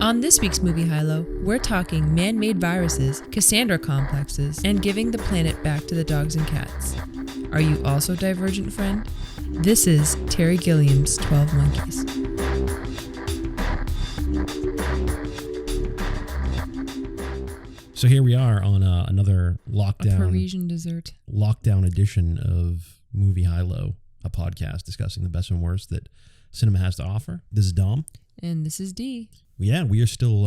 On this week's Movie HighLow, we're talking man-made viruses, Cassandra complexes, and giving the planet back to the dogs and cats. Are you also Divergent, friend? This is Terry Gilliam's 12 Monkeys. So here we are on another lockdown, a Parisian dessert lockdown edition of Movie HighLow, a podcast discussing the best and worst that cinema has to offer. This is Dom. And this is Dee. Yeah, we are still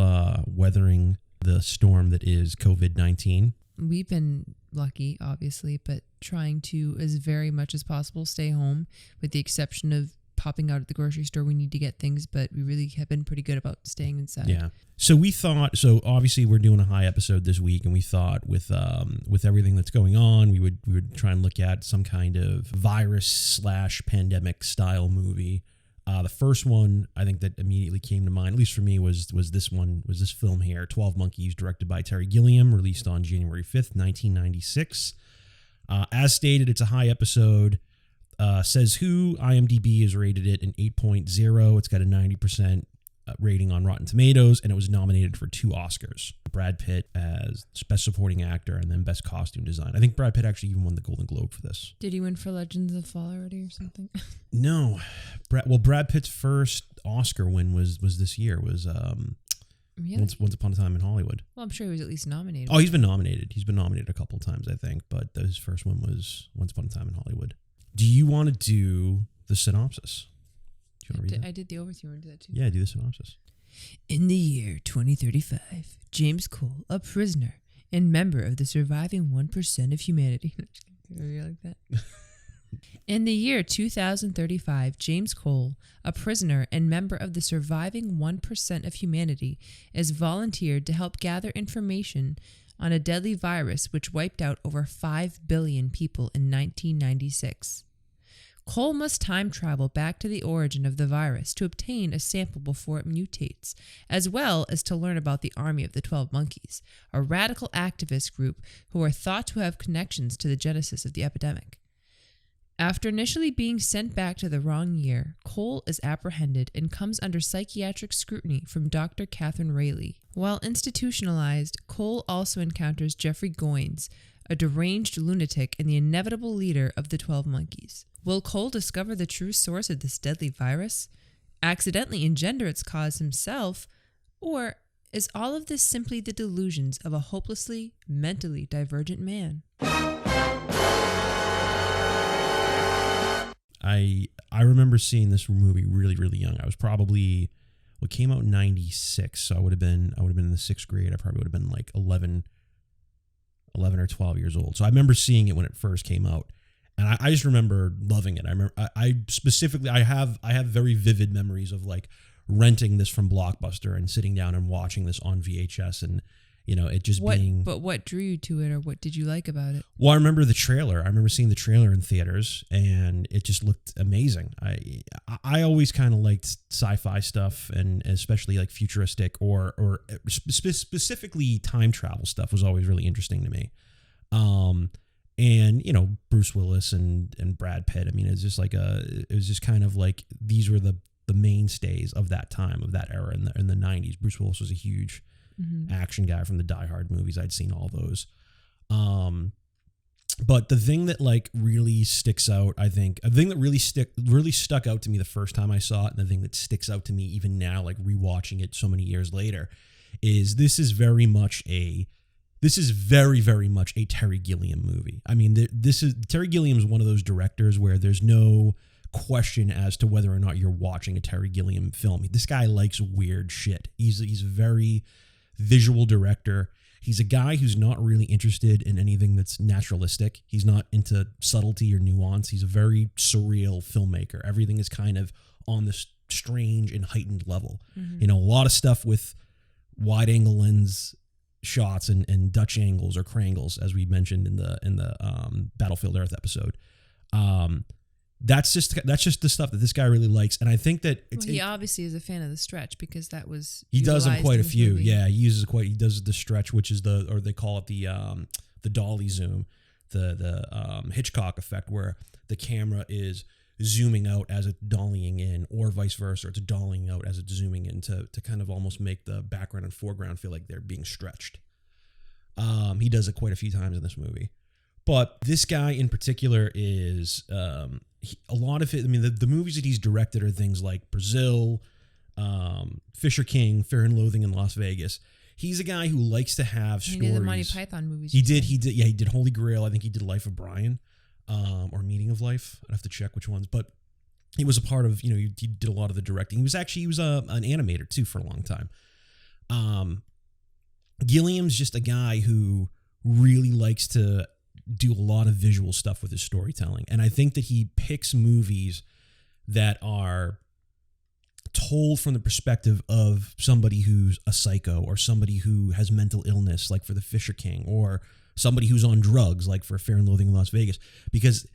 weathering the storm that is COVID-19. We've been lucky, obviously, but trying to, as very much as possible, stay home, with the exception of popping out at the grocery store. We need to get things, but we really have been pretty good about staying inside. Yeah. So we thought, obviously we're doing a high episode this week, and we thought with everything that's going on, we would try and look at some kind of virus/pandemic style movie. The first one I think that immediately came to mind, at least for me, was this film here, 12 Monkeys, directed by Terry Gilliam, released on January 5th, 1996. As stated, it's a high episode. Says Who, IMDb has rated it an 8.0. It's got a 90% rating on Rotten Tomatoes, and it was nominated for 2 Oscars. Brad Pitt as Best Supporting Actor and then Best Costume Design. I think Brad Pitt actually even won the Golden Globe for this. Did he win for Legends of Fall already or something? No. Brad Pitt's first Oscar win was this year, was really? Once Upon a Time in Hollywood. Well, I'm sure he was at least nominated. Oh, he's been nominated. He's been nominated a couple of times, I think, but his first one was Once Upon a Time in Hollywood. Do you want to do the synopsis? I did the overview. You want to do that too? Yeah, do the synopsis. In the year 2035, James Cole, a prisoner and member of the surviving 1% of humanity. You like that? In the year 2035, James Cole, a prisoner and member of the surviving 1% of humanity, is volunteered to help gather information on a deadly virus which wiped out over 5 billion people in 1996. Cole must time travel back to the origin of the virus to obtain a sample before it mutates, as well as to learn about the Army of the 12 Monkeys, a radical activist group who are thought to have connections to the genesis of the epidemic. After initially being sent back to the wrong year, Cole is apprehended and comes under psychiatric scrutiny from Dr. Kathryn Rayleigh. While institutionalized, Cole also encounters Jeffrey Goines, a deranged lunatic and the inevitable leader of the 12 Monkeys. Will Cole discover the true source of this deadly virus, accidentally engender its cause himself, or is all of this simply the delusions of a hopelessly, mentally divergent man? I remember seeing this movie really, really young. I was probably, it came out in 96, so I would have been in the 6th grade. I probably would have been like 11 or 12 years old. So I remember seeing it when it first came out, and I just remember loving it. I remember I specifically I have very vivid memories of like renting this from Blockbuster and sitting down and watching this on VHS, and it just being. But what drew you to it, or what did you like about it? Well, I remember the trailer. I remember seeing the trailer in theaters, and it just looked amazing. I always kind of liked sci-fi stuff, and especially like futuristic or specifically time travel stuff was always really interesting to me. And Bruce Willis and Brad Pitt. I mean, it was just kind of like these were the mainstays of that time, of that era in the 90s. Bruce Willis was a huge action guy from the Die Hard movies. I'd seen all those. But the thing that like really sticks out, I think, a thing that really stuck out to me the first time I saw it, and the thing that sticks out to me even now, like rewatching it so many years later, is this is very, very much a Terry Gilliam movie. I mean, Terry Gilliam is one of those directors where there's no question as to whether or not you're watching a Terry Gilliam film. This guy likes weird shit. He's a very visual director. He's a guy who's not really interested in anything that's naturalistic. He's not into subtlety or nuance. He's a very surreal filmmaker. Everything is kind of on this strange and heightened level. Mm-hmm. A lot of stuff with wide angle lens shots and Dutch angles or crangles, as we mentioned in the Battlefield Earth episode. That's just the stuff that this guy really likes, and I think that he obviously is a fan of the stretch, because that was he does them quite a few. Movie. Yeah, he does the stretch, which is or they call it the dolly zoom, the Hitchcock effect, where the camera is zooming out as it's dollying in, or vice versa. It's dollying out as it's zooming in to kind of almost make the background and foreground feel like they're being stretched. He does it quite a few times in this movie. But this guy in particular is a lot of it. I mean, the movies that he's directed are things like Brazil, Fisher King, Fear and Loathing in Las Vegas. He's a guy who likes to have stories. He did the Monty Python movies. He did. Yeah, he did Holy Grail. I think he did Life of Brian, or Meaning of Life. I'd have to check which ones. But he was a part of, he did a lot of the directing. He was an animator too for a long time. Gilliam's just a guy who really likes to do a lot of visual stuff with his storytelling. And I think that he picks movies that are told from the perspective of somebody who's a psycho, or somebody who has mental illness, like for the Fisher King, or somebody who's on drugs, like for Fear and Loathing in Las Vegas. Because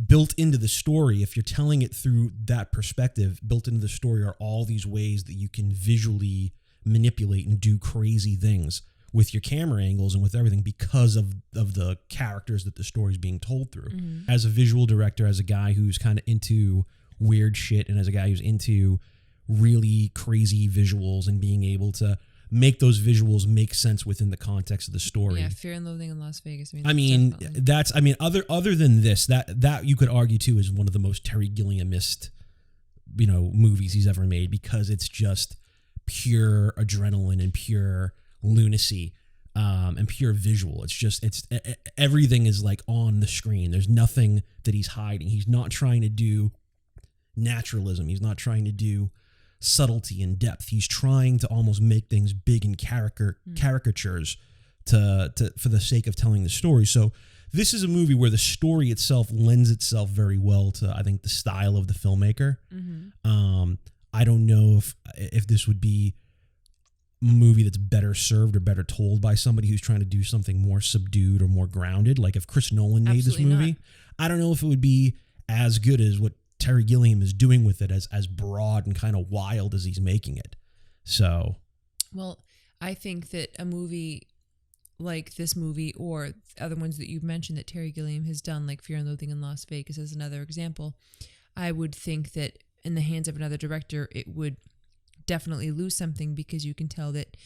built into the story, if you're telling it through that perspective, built into the story are all these ways that you can visually manipulate and do crazy things with your camera angles and with everything, because of the characters that the story's being told through. Mm-hmm. As a visual director, as a guy who's kind of into weird shit, and as a guy who's into really crazy visuals and being able to make those visuals make sense within the context of the story. Yeah, Fear and Loathing in Las Vegas. Other than this, that you could argue too is one of the most Terry Gilliam-ist, movies he's ever made, because it's just pure adrenaline and pure lunacy, and pure visual. It's everything is like on the screen. There's nothing that he's hiding. He's not trying to do naturalism. He's not trying to do subtlety and depth. He's trying to almost make things big and caricatures to for the sake of telling the story. So this is a movie where the story itself lends itself very well to, I think, the style of the filmmaker. Mm-hmm. I don't know if this would be movie that's better served or better told by somebody who's trying to do something more subdued or more grounded. Like if Chris Nolan made this movie, I don't know if it would be as good as what Terry Gilliam is doing with it, as broad and kind of wild as he's making it. So, well, I think that a movie like this movie, or other ones that you've mentioned that Terry Gilliam has done, like Fear and Loathing in Las Vegas as another example, I would think that in the hands of another director, it would definitely lose something, because you can tell that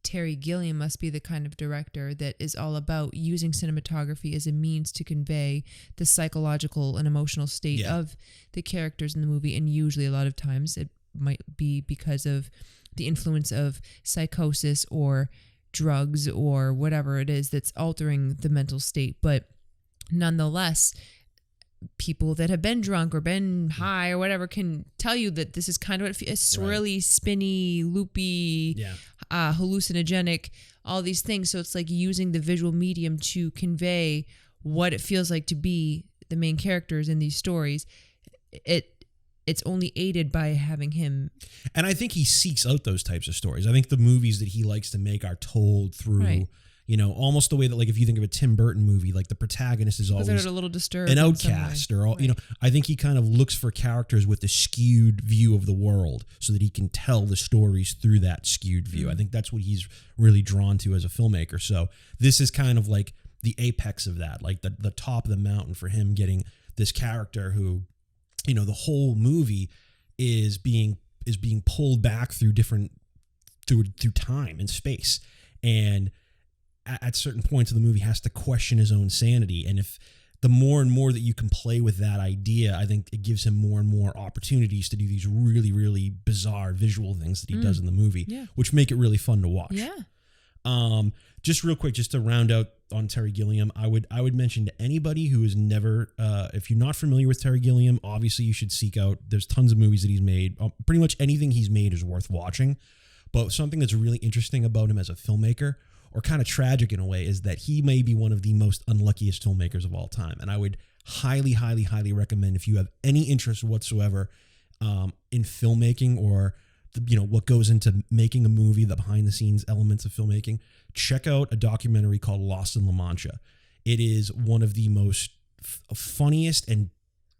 Terry Gilliam must be the kind of director that is all about using cinematography as a means to convey the psychological and emotional state of the characters in the movie. And usually a lot of times it might be because of the influence of psychosis or drugs or whatever it is that's altering the mental state. But nonetheless, people that have been drunk or been high or whatever can tell you that this is kind of what it feels, swirly, spinny, loopy, hallucinogenic, all these things. So it's like using the visual medium to convey what it feels like to be the main characters in these stories. It's only aided by having him. And I think he seeks out those types of stories. I think the movies that he likes to make are told through almost the way that, like, if you think of a Tim Burton movie, like the protagonist is always a little disturbed, an outcast, or I think he kind of looks for characters with a skewed view of the world so that he can tell the stories through that skewed view. I think that's what he's really drawn to as a filmmaker. So this is kind of like the apex of that, like the top of the mountain for him, getting this character who, the whole movie is being pulled back through time and space, and at certain points of the movie has to question his own sanity. And if the more and more that you can play with that idea, I think it gives him more and more opportunities to do these really, really bizarre visual things that he does in the movie, which make it really fun to watch. Yeah. Just real quick, just to round out on Terry Gilliam, I would mention to anybody who is never, if you're not familiar with Terry Gilliam, obviously you should seek out, there's tons of movies that he's made. Pretty much anything he's made is worth watching. But something that's really interesting about him as a filmmaker, or kind of tragic in a way, is that he may be one of the most unluckiest filmmakers of all time. And I would highly, highly, highly recommend, if you have any interest whatsoever in filmmaking, or what goes into making a movie, the behind the scenes elements of filmmaking, check out a documentary called Lost in La Mancha. It is one of the most funniest and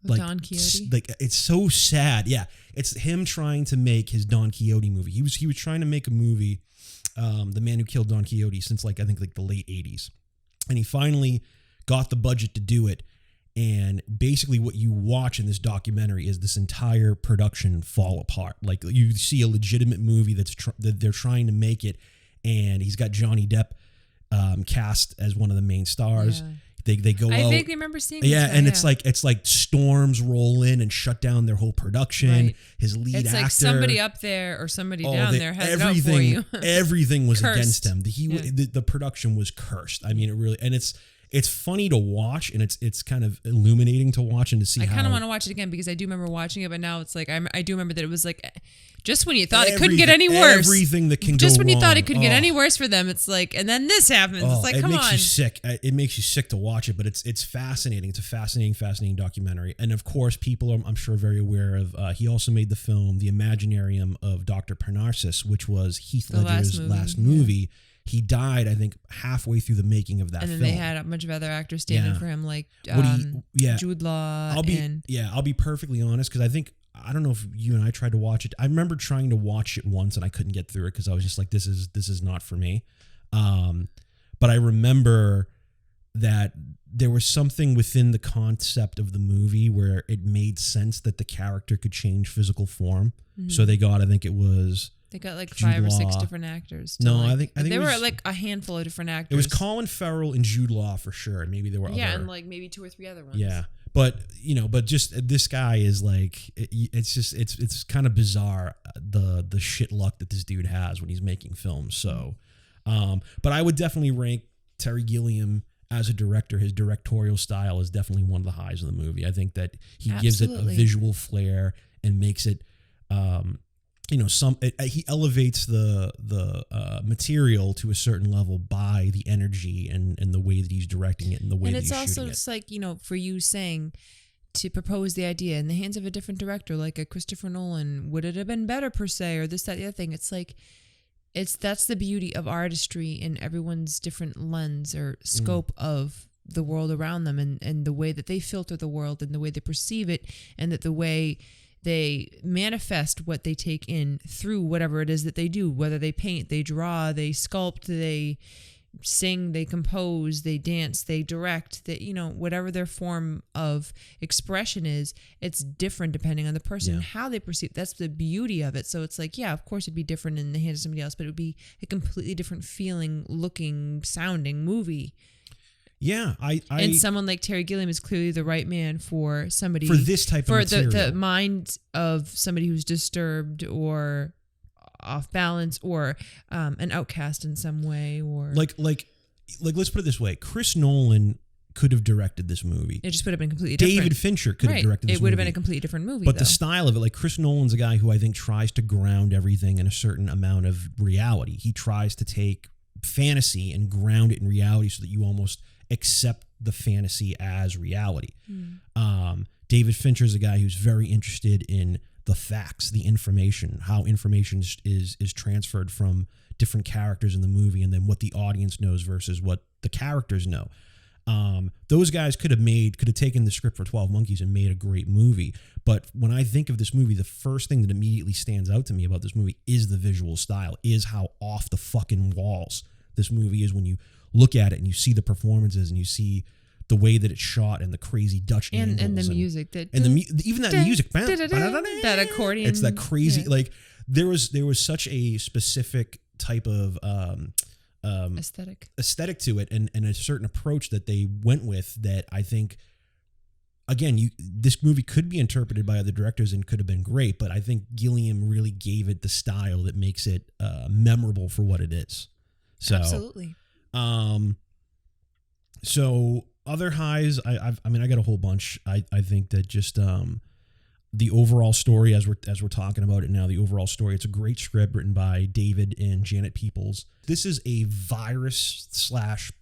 Don Quixote. It's so sad. Yeah, it's him trying to make his Don Quixote movie. He was trying to make a movie, The Man Who Killed Don Quixote, since I think the late 80s, and he finally got the budget to do it. And basically what you watch in this documentary is this entire production fall apart. Like you see a legitimate movie that they're trying to make it, and he's got Johnny Depp cast as one of the main stars. Yeah. They go out. I vaguely remember seeing yeah, this guy, and it's like storms roll in and shut down their whole production. Right. His lead actor. It's like somebody up there or somebody down there has it out for you. Everything was Cursed. against him. The production was cursed. I mean, it really, and it's funny to watch, and it's kind of illuminating to watch and to see. I kind of want to watch it again because I do remember watching it, but now it's like I do remember that it was like just when you thought it couldn't get any worse. Everything that can just go when you wrong. thought it couldn't get any worse for them, it's like, and then this happens. It's like, come on. It makes you sick. It makes you sick to watch it, but it's fascinating. It's a fascinating documentary, and of course, people are, I'm sure, very aware of. He also made the film The Imaginarium of Dr. Parnassus, which was Heath Ledger's last movie. Yeah. He died, I think, halfway through the making of that film. And then they had a bunch of other actors standing for him, like Jude Law. I'll be perfectly honest, because I don't know if you and I tried to watch it. I remember trying to watch it once, and I couldn't get through it because I was just like, this is not for me. But I remember that there was something within the concept of the movie where it made sense that the character could change physical form. Mm-hmm. So they got like Jude 5 or 6 different actors. I think there were like a handful of different actors. It was Colin Farrell and Jude Law for sure, and maybe there were and like maybe 2 or 3 other ones. Yeah, but just this guy is like, it's kind of bizarre the shit luck that this dude has when he's making films. So, but I would definitely rank Terry Gilliam as a director. His directorial style is definitely one of the highs of the movie. I think that he gives it a visual flair and makes it. He elevates the material to a certain level by the energy and the way that he's directing it and the way that he's shooting it. And it's also just like, for you saying to propose the idea in the hands of a different director, like a Christopher Nolan, would it have been better per se, or this, that, the other thing? It's like, that's the beauty of artistry in everyone's different lens or scope of the world around them, and the way that they filter the world and the way they perceive it, and that the way they manifest what they take in through whatever it is that they do, whether they paint, they draw, they sculpt, they sing, they compose, they dance, they direct, that whatever their form of expression is, it's different depending on the person and how they perceive. That's the beauty of it. So it's like, yeah, of course it'd be different in the hands of somebody else, but it would be a completely different feeling, looking, sounding movie. Yeah, and someone like Terry Gilliam is clearly the right man for somebody for this type of material. For the mind of somebody who's disturbed or off balance or an outcast in some way, or like let's put it this way: Chris Nolan could have directed this movie. It just would have been completely different. David Fincher could have directed this movie. It would have been a completely different movie. But the style of it, like Chris Nolan's a guy who I think tries to ground everything in a certain amount of reality. He tries to take fantasy and ground it in reality so that you almost accept the fantasy as reality. David Fincher is a guy who's very interested in the facts, the information, how information is transferred from different characters in the movie, and then what the audience knows versus what the characters know. Those guys could have taken the script for 12 Monkeys and made a great movie. But when I think of this movie, the first thing that immediately stands out to me about this movie is the visual style, is how off the fucking walls this movie is when you look at it and you see the performances and you see the way that it's shot and the crazy Dutch angles and the music even that music, that accordion. It's that crazy like there was such a specific type of aesthetic to it and a certain approach that they went with that I think, again, this movie could be interpreted by other directors and could have been great, but I think Gilliam really gave it the style that makes it memorable for what it is. So, absolutely. So other highs, I got a whole bunch. I think that just the overall story, as we're talking about it now, the overall story, it's a great script written by David and Janet Peoples. This is a virus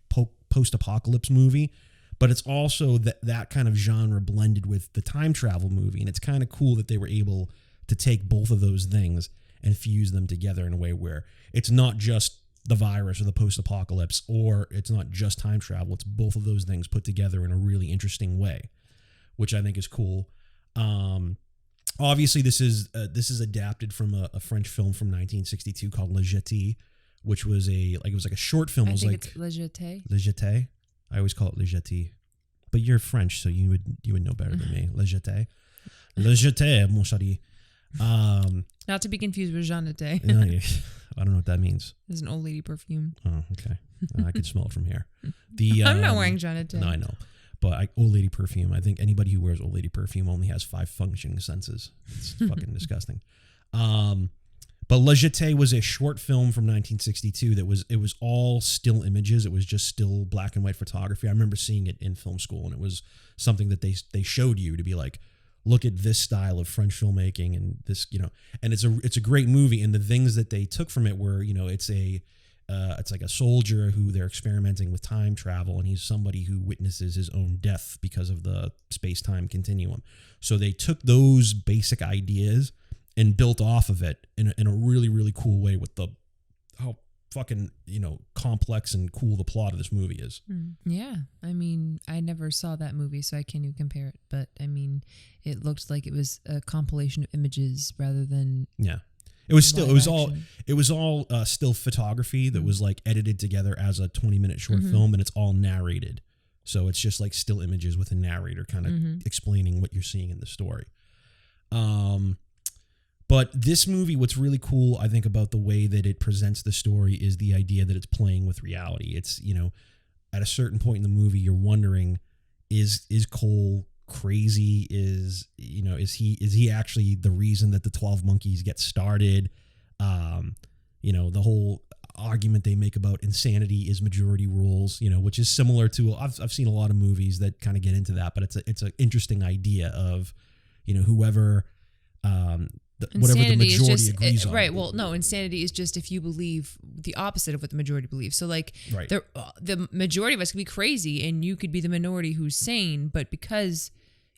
/ post-apocalypse movie, but it's also that kind of genre blended with the time travel movie, and it's kind of cool that they were able to take both of those things and fuse them together in a way where it's not just the virus or the post-apocalypse, or it's not just time travel. It's both of those things put together in a really interesting way, which I think is cool. Obviously, this is adapted from a French film from 1962 called Le Jetée, which was a short film. I think it's Le Jetée. Le Jetée. I always call it Le Jetée. But you're French, so you would know better than me. Le jeté. Le jeté, mon chéri. Not to be confused with Jeannette. No, I don't know what that means. It's an old lady perfume. Oh, okay. I can smell it from here. I'm not wearing Jeannette. No, I know. But old lady perfume, I think anybody who wears old lady perfume only has 5 functioning senses. It's fucking disgusting. But Le Jeté was a short film from 1962 it was all still images. It was just still black and white photography. I remember seeing it in film school, and it was something that they showed you to be like, look at this style of French filmmaking and this, and it's a great movie. And the things that they took from it were, it's like a soldier who they're experimenting with time travel, and he's somebody who witnesses his own death because of the space-time continuum. So they took those basic ideas and built off of it in a really, really cool way with how fucking, complex and cool the plot of this movie is. Yeah. I mean, I never saw that movie, so I can't even compare it. But, I mean, it looked like it was a compilation of images rather than... Yeah. It was all still photography that was like edited together as a 20-minute short film, and it's all narrated. So it's just like still images with a narrator kind of explaining what you're seeing in the story. But this movie, what's really cool, I think, about the way that it presents the story is the idea that it's playing with reality. It's, at a certain point in the movie, you're wondering, is Cole crazy? Is he actually the reason that the 12 Monkeys get started? The whole argument they make about insanity is majority rules, which is similar to, I've seen a lot of movies that kind of get into that, but it's an interesting idea of, whoever, whatever the majority agrees on. Right. Well, no, insanity is just if you believe the opposite of what the majority believes. So like the majority of us could be crazy and you could be the minority who's sane, but because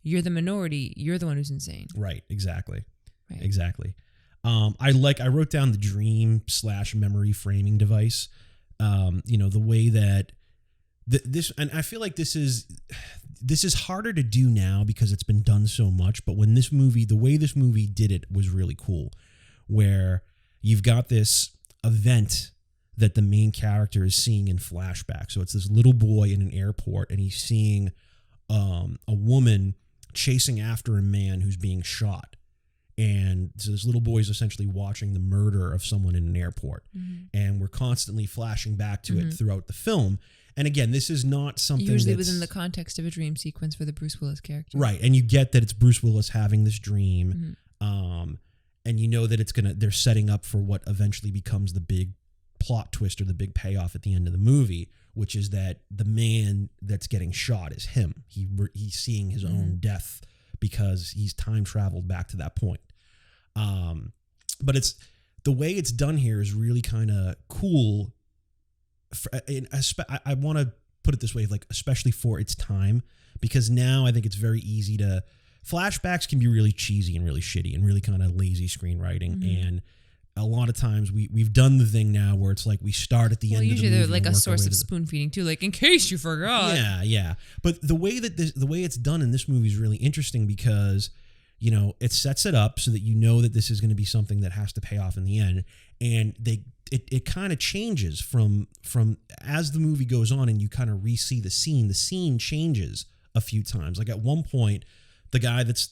you're the minority, you're the one who's insane. Right. Exactly. Right. Exactly. I wrote down the dream/memory framing device. The way that this, and I feel like this is harder to do now because it's been done so much. But when the way this movie did it was really cool, where you've got this event that the main character is seeing in flashback. So it's this little boy in an airport, and he's seeing a woman chasing after a man who's being shot. And so this little boy is essentially watching the murder of someone in an airport. And we're constantly flashing back to it throughout the film. And again, this is not something usually within the context of a dream sequence for the Bruce Willis character. Right. And you get that it's Bruce Willis having this dream. And you know that they're setting up for what eventually becomes the big plot twist or the big payoff at the end of the movie, which is that the man that's getting shot is him. He's seeing his own death because he's time traveled back to that point. But the way it's done here is really kind of cool. I want to put it this way, like, especially for its time, because now I think it's very easy to, flashbacks can be really cheesy and really shitty and really kind of lazy screenwriting. And a lot of times we've done the thing now where it's like we start at the end of the movie. Usually they're like a source of spoon feeding too, like in case you forgot. Yeah. But the way it's done in this movie is really interesting because, it sets it up so that you know that this is going to be something that has to pay off in the end. And it kind of changes from as the movie goes on and you kind of re-see the scene changes a few times. Like at one point, the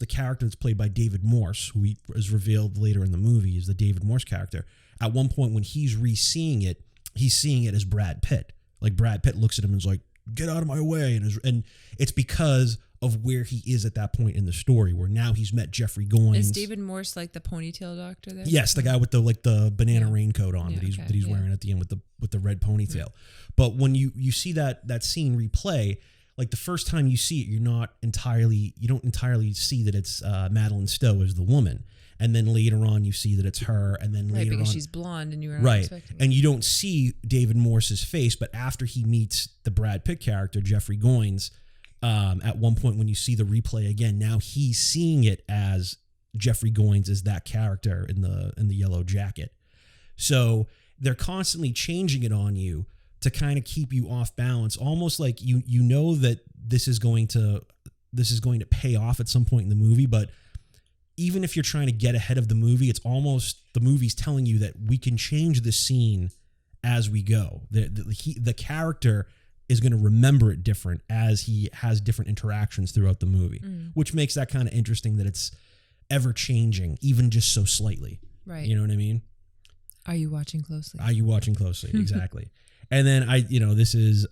character that's played by David Morse, who is revealed later in the movie is the David Morse character. At one point when he's re-seeing it, he's seeing it as Brad Pitt. Like Brad Pitt looks at him and is like, get out of my way. And it's because of where he is at that point in the story, where now he's met Jeffrey Goines. Is David Morse like the ponytail doctor there? Yes, the guy with the banana raincoat on that he's wearing at the end with the red ponytail. But when you see that scene replay, like the first time you see it, you don't entirely see that it's Madeleine Stowe as the woman. And then later on, you see that it's her. And then later because on, she's blonde and you were not expecting it. And you don't see David Morse's face, but after he meets the Brad Pitt character, Jeffrey Goines, at one point when you see the replay again, now he's seeing it as Jeffrey Goines as that character in the yellow jacket. So they're constantly changing it on you to kind of keep you off balance, almost like you know that this is going to pay off at some point in the movie, but even if you're trying to get ahead of the movie, it's almost the movie's telling you that we can change the scene as we go. The character is going to remember it different as he has different interactions throughout the movie, which makes that kind of interesting that it's ever changing, even just so slightly. Right. You know what I mean? Are you watching closely? Are you watching closely? Exactly. And then this is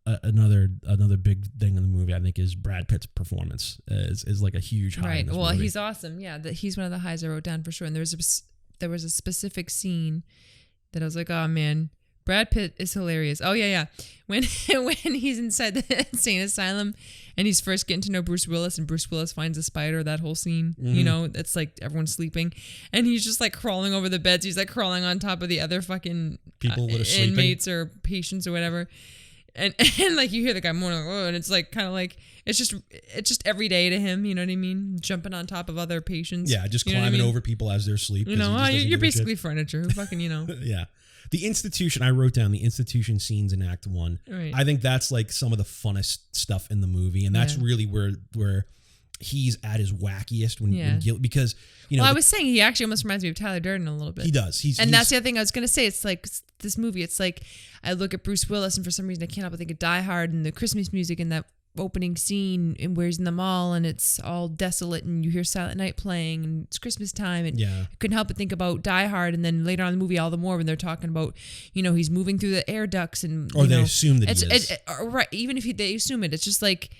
another big thing in the movie. I think is Brad Pitt's performance is like a huge high. Right. In this Well, movie. he's awesome. Yeah, he's one of the highs I wrote down for sure. And there was a specific scene that I was like, oh man, Brad Pitt is hilarious. Oh yeah. When he's inside the insane asylum and he's first getting to know Bruce Willis and Bruce Willis finds a spider, that whole scene, it's like everyone's sleeping and he's just like crawling over the beds. He's like crawling on top of the other fucking people that are sleeping, inmates or patients or whatever. And like you hear the guy moaning, oh, and it's like kind of like it's just every day to him, you know what I mean? Jumping on top of other patients. Yeah, just climbing over people as they're asleep. You know, you're basically furniture. Who fucking, Yeah. The institution, I wrote down the institution scenes in Act 1. Right. I think that's like some of the funnest stuff in the movie, and that's really where he's at his wackiest when because I was saying he actually almost reminds me of Tyler Durden a little bit. He does. That's the other thing I was gonna say. It's like this movie. It's like I look at Bruce Willis, and for some reason I can't help but think of Die Hard and the Christmas music and that opening scene and where he's in the mall and it's all desolate and you hear Silent Night playing and it's Christmas time and I couldn't help but think about Die Hard, and then later on in the movie all the more when they're talking about he's moving through the air ducts and they assume that he is. Right, even if they assume it's just like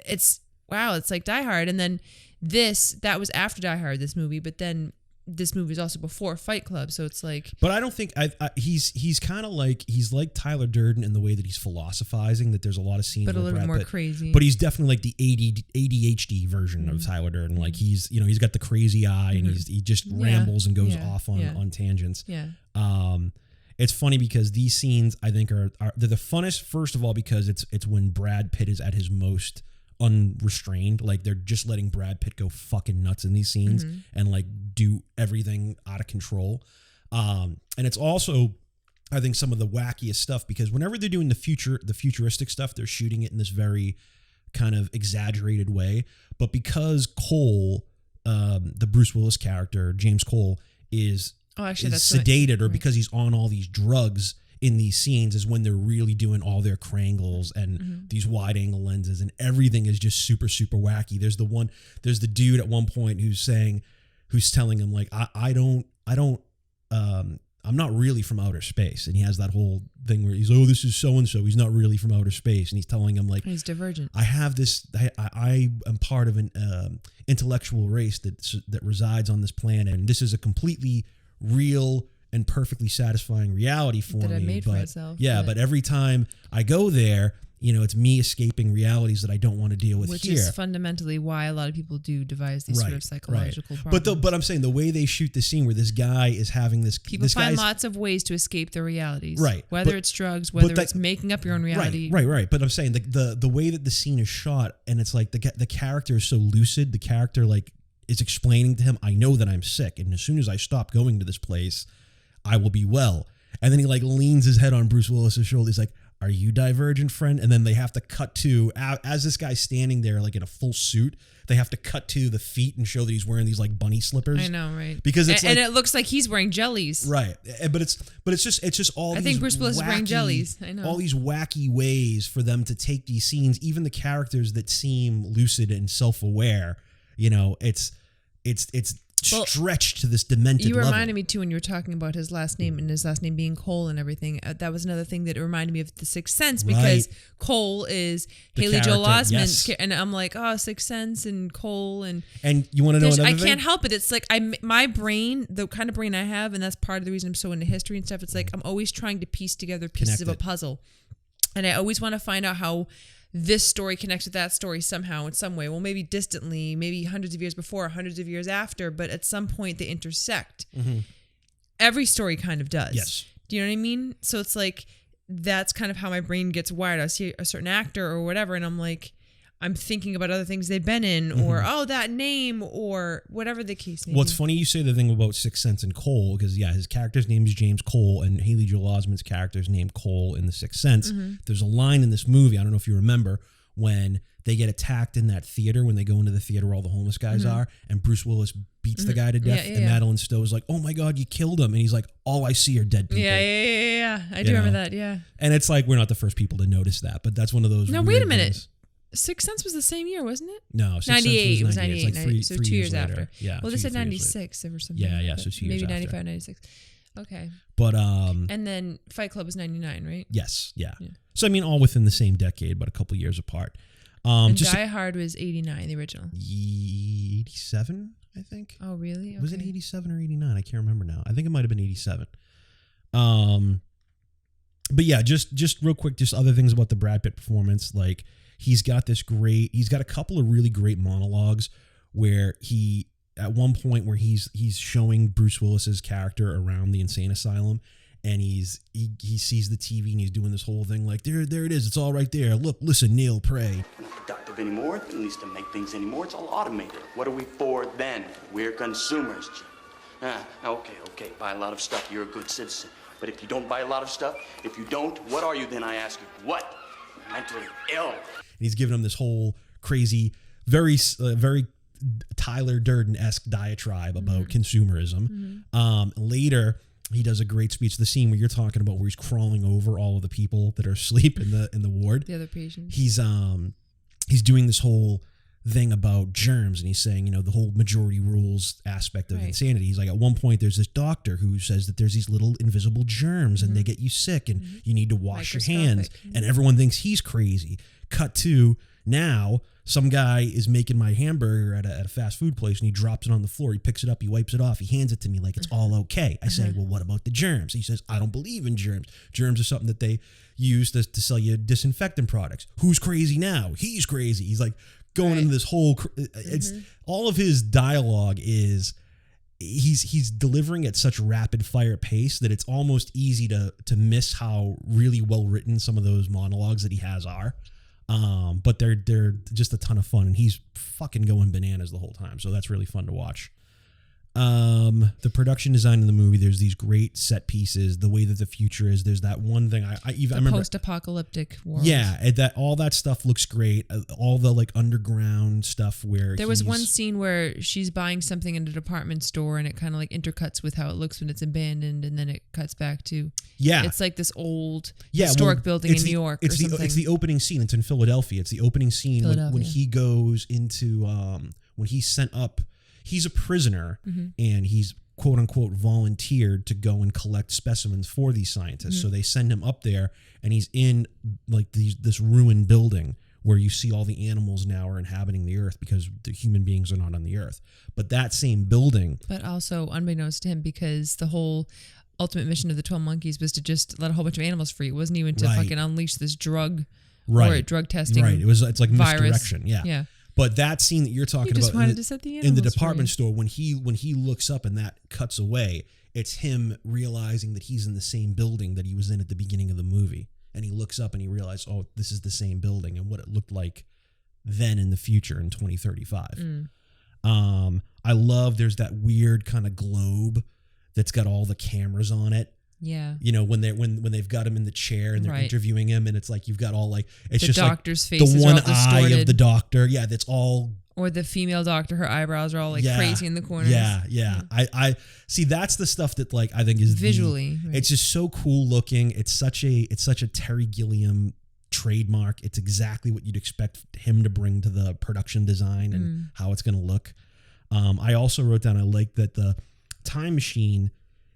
it's like Die Hard, and then that was after Die Hard, this movie, but then this movie is also before Fight Club, so it's like. But I don't think he's kind of like Tyler Durden in the way that he's philosophizing. That there's a lot of scenes, but a little Brad more Pitt, crazy. But he's definitely like the ADHD version of Tyler Durden. Like he's got the crazy eye and he just rambles and goes off on tangents. Yeah. It's funny because these scenes I think are they're the funnest. First of all, because it's when Brad Pitt is at his most unrestrained, like they're just letting Brad Pitt go fucking nuts in these scenes and like do everything out of control, and it's also I think some of the wackiest stuff because whenever they're doing the futuristic stuff, they're shooting it in this very kind of exaggerated way, but because Cole, the Bruce Willis character James Cole is sedated or because he's on all these drugs in these scenes is when they're really doing all their crangles and these wide angle lenses and everything is just super, super wacky. There's the dude at one point who's telling him like, I'm not really from outer space. And he has that whole thing where he's, this is so-and-so. He's not really from outer space. And he's telling him like, he's divergent. I have this, I am part of an intellectual race that resides on this planet. And this is a completely real and perfectly satisfying reality for me. That I made for myself. Yeah, but every time I go there, it's me escaping realities that I don't want to deal with Which here. Which is fundamentally why a lot of people do devise these sort of psychological problems. But I'm saying the way they shoot the scene where this guy is having this... People find lots of ways to escape their realities. Right. Whether it's drugs, whether it's making up your own reality. Right. But I'm saying the way that the scene is shot, and it's like the character is so lucid, the character like is explaining to him, I know that I'm sick, and as soon as I stop going to this place, I will be well. And then he like leans his head on Bruce Willis's shoulder. He's like, are you divergent, friend? And then they have to cut to, as this guy's standing there like in a full suit, they have to cut to the feet and show that he's wearing these like bunny slippers. I know, right? Because it's and it looks like he's wearing jellies. Right. But it's just all these, I think Bruce Willis is wearing jellies. I know. All these wacky ways for them to take these scenes, even the characters that seem lucid and self-aware, it's stretched to this demented level. You reminded me too when you were talking about his last name and his last name being Cole and everything. That was another thing that reminded me of The Sixth Sense because Cole is Haley Joel Osment, and I'm like, Sixth Sense and Cole and you want to know another I thing? can't help it. It's like my brain, the kind of brain I have, and that's part of the reason I'm so into history and stuff. It's like I'm always trying to piece together pieces of a puzzle, and I always want to find out how this story connects with that story somehow in some way. Well, maybe distantly, maybe hundreds of years before, hundreds of years after, but at some point they intersect. Mm-hmm. Every story kind of does. Yes. Do you know what I mean? So it's like, that's kind of how my brain gets wired. I see a certain actor or whatever, and I'm like, I'm thinking about other things they've been in, or that name, or whatever the case may be. Well, it's funny you say the thing about Sixth Sense and Cole, because his character's name is James Cole, and Haley Joel Osment's character's named Cole in The Sixth Sense. Mm-hmm. There's a line in this movie, I don't know if you remember, when they get attacked in that theater when they go into the theater where all the homeless guys are, and Bruce Willis beats the guy to death, and Madeleine Stowe is like, "Oh my God, you killed him," and he's like, "All I see are dead people." Yeah. I do remember that. Yeah. And it's like we're not the first people to notice that, but that's one of those. No, wait a minute. Things. Sixth Sense was the same year, wasn't it? No, Sixth 98. Sense was 98. It was 98. So 2 years later. after. Yeah. Well, they said 96 or something. Yeah. So 2 years maybe after. 95, 96. Okay. But and then Fight Club was 99, right? Yes. Yeah. So I mean, all within the same decade, but a couple years apart. And Die Hard was 89, the original. 87, I think. Oh, really? Okay. Was it 87 or 89? I can't remember now. I think it might have been 87. But yeah, just real quick, just other things about the Brad Pitt performance. Like he's got a couple of really great monologues where at one point where he's showing Bruce Willis's character around the insane asylum, and he sees the TV and he's doing this whole thing like, there it is, it's all right there. Look, listen, kneel, pray. Not productive anymore, at least to make things anymore. It's all automated. What are we for then? We're consumers, Jim. Okay, buy a lot of stuff. You're a good citizen. But if you don't buy a lot of stuff, if you don't, what are you then, I ask you? What? Mentally ill. And he's giving him this whole crazy, very Tyler Durden-esque diatribe about consumerism. Later, he does a great speech. The scene where you're talking about, where he's crawling over all of the people that are asleep in the ward. The other patients. He's doing this whole thing about germs, and he's saying, the whole majority rules aspect of insanity. He's like, at one point, there's this doctor who says that there's these little invisible germs, and they get you sick, and you need to wash your hands, and everyone thinks he's crazy. Cut to now, some guy is making my hamburger at a fast food place, and he drops it on the floor. He picks it up, he wipes it off, he hands it to me like it's all okay. I say, well, what about the germs? He says, I don't believe in germs. Germs are something that they use to sell you disinfectant products. Who's crazy now? He's crazy. He's like going into this whole. It's all of his dialogue is. He's delivering at such rapid fire pace that it's almost easy to miss how really well written some of those monologues that he has are. But they're just a ton of fun, and he's fucking going bananas the whole time. So that's really fun to watch. The production design in the movie, there's these great set pieces, the way that the future is. There's that one thing I remember, post-apocalyptic world. Yeah, all that stuff looks great. All the like underground stuff where there was one scene where she's buying something in a department store, and it kind of like intercuts with how it looks when it's abandoned, and then it cuts back to it's like this old historic building in New York. It's the opening scene. It's in Philadelphia. It's the opening scene when he goes into when he's sent up. He's a prisoner, and he's quote unquote volunteered to go and collect specimens for these scientists. So they send him up there, and he's in like this ruined building where you see all the animals now are inhabiting the earth because the human beings are not on the earth. But that same building, but also unbeknownst to him, because the whole ultimate mission of the 12 Monkeys was to just let a whole bunch of animals free. It wasn't even to fucking unleash this drug or drug testing. Right. It's like virus. misdirection. Yeah. But that scene that you're talking about in the department store, when he looks up and that cuts away, it's him realizing that he's in the same building that he was in at the beginning of the movie. And he looks up and he realizes, oh, this is the same building, and what it looked like then in the future in 2035. I love there's that weird kind of globe that's got all the cameras on it. Yeah. When they've got him in the chair and they're interviewing him, and it's like you've got all like it's the just doctor's like faces the one are all eye distorted. of the doctor. Yeah, that's all. Or the female doctor, her eyebrows are all like crazy in the corners. Yeah. I see. That's the stuff that like I think is visually. It's just so cool looking. It's such a Terry Gilliam trademark. It's exactly what you'd expect him to bring to the production design and how it's going to look. I also wrote down I like that the time machine.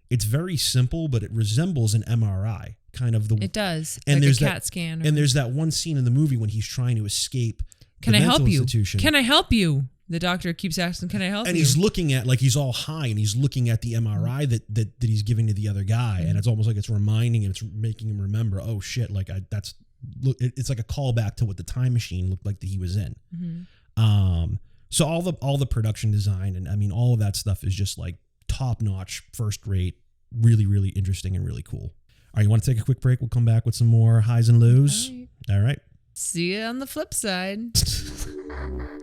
It's very simple, but it resembles an MRI, kind of the. It does, and like there's a CAT scan. And there's that one scene in the movie when he's trying to escape. Can I help you? Institution. Can I help you? The doctor keeps asking, "Can I help you?" And he's looking at he's all high, and he's looking at the MRI that he's giving to the other guy, and it's almost like it's reminding him, it's making him remember. Oh shit! It's like a callback to what the time machine looked like that he was in. So all the production design and I mean all of that stuff is just like top notch, first rate. Really, really interesting and really cool. All right, you want to take a quick break? We'll come back with some more highs and lows. All right. See you on the flip side.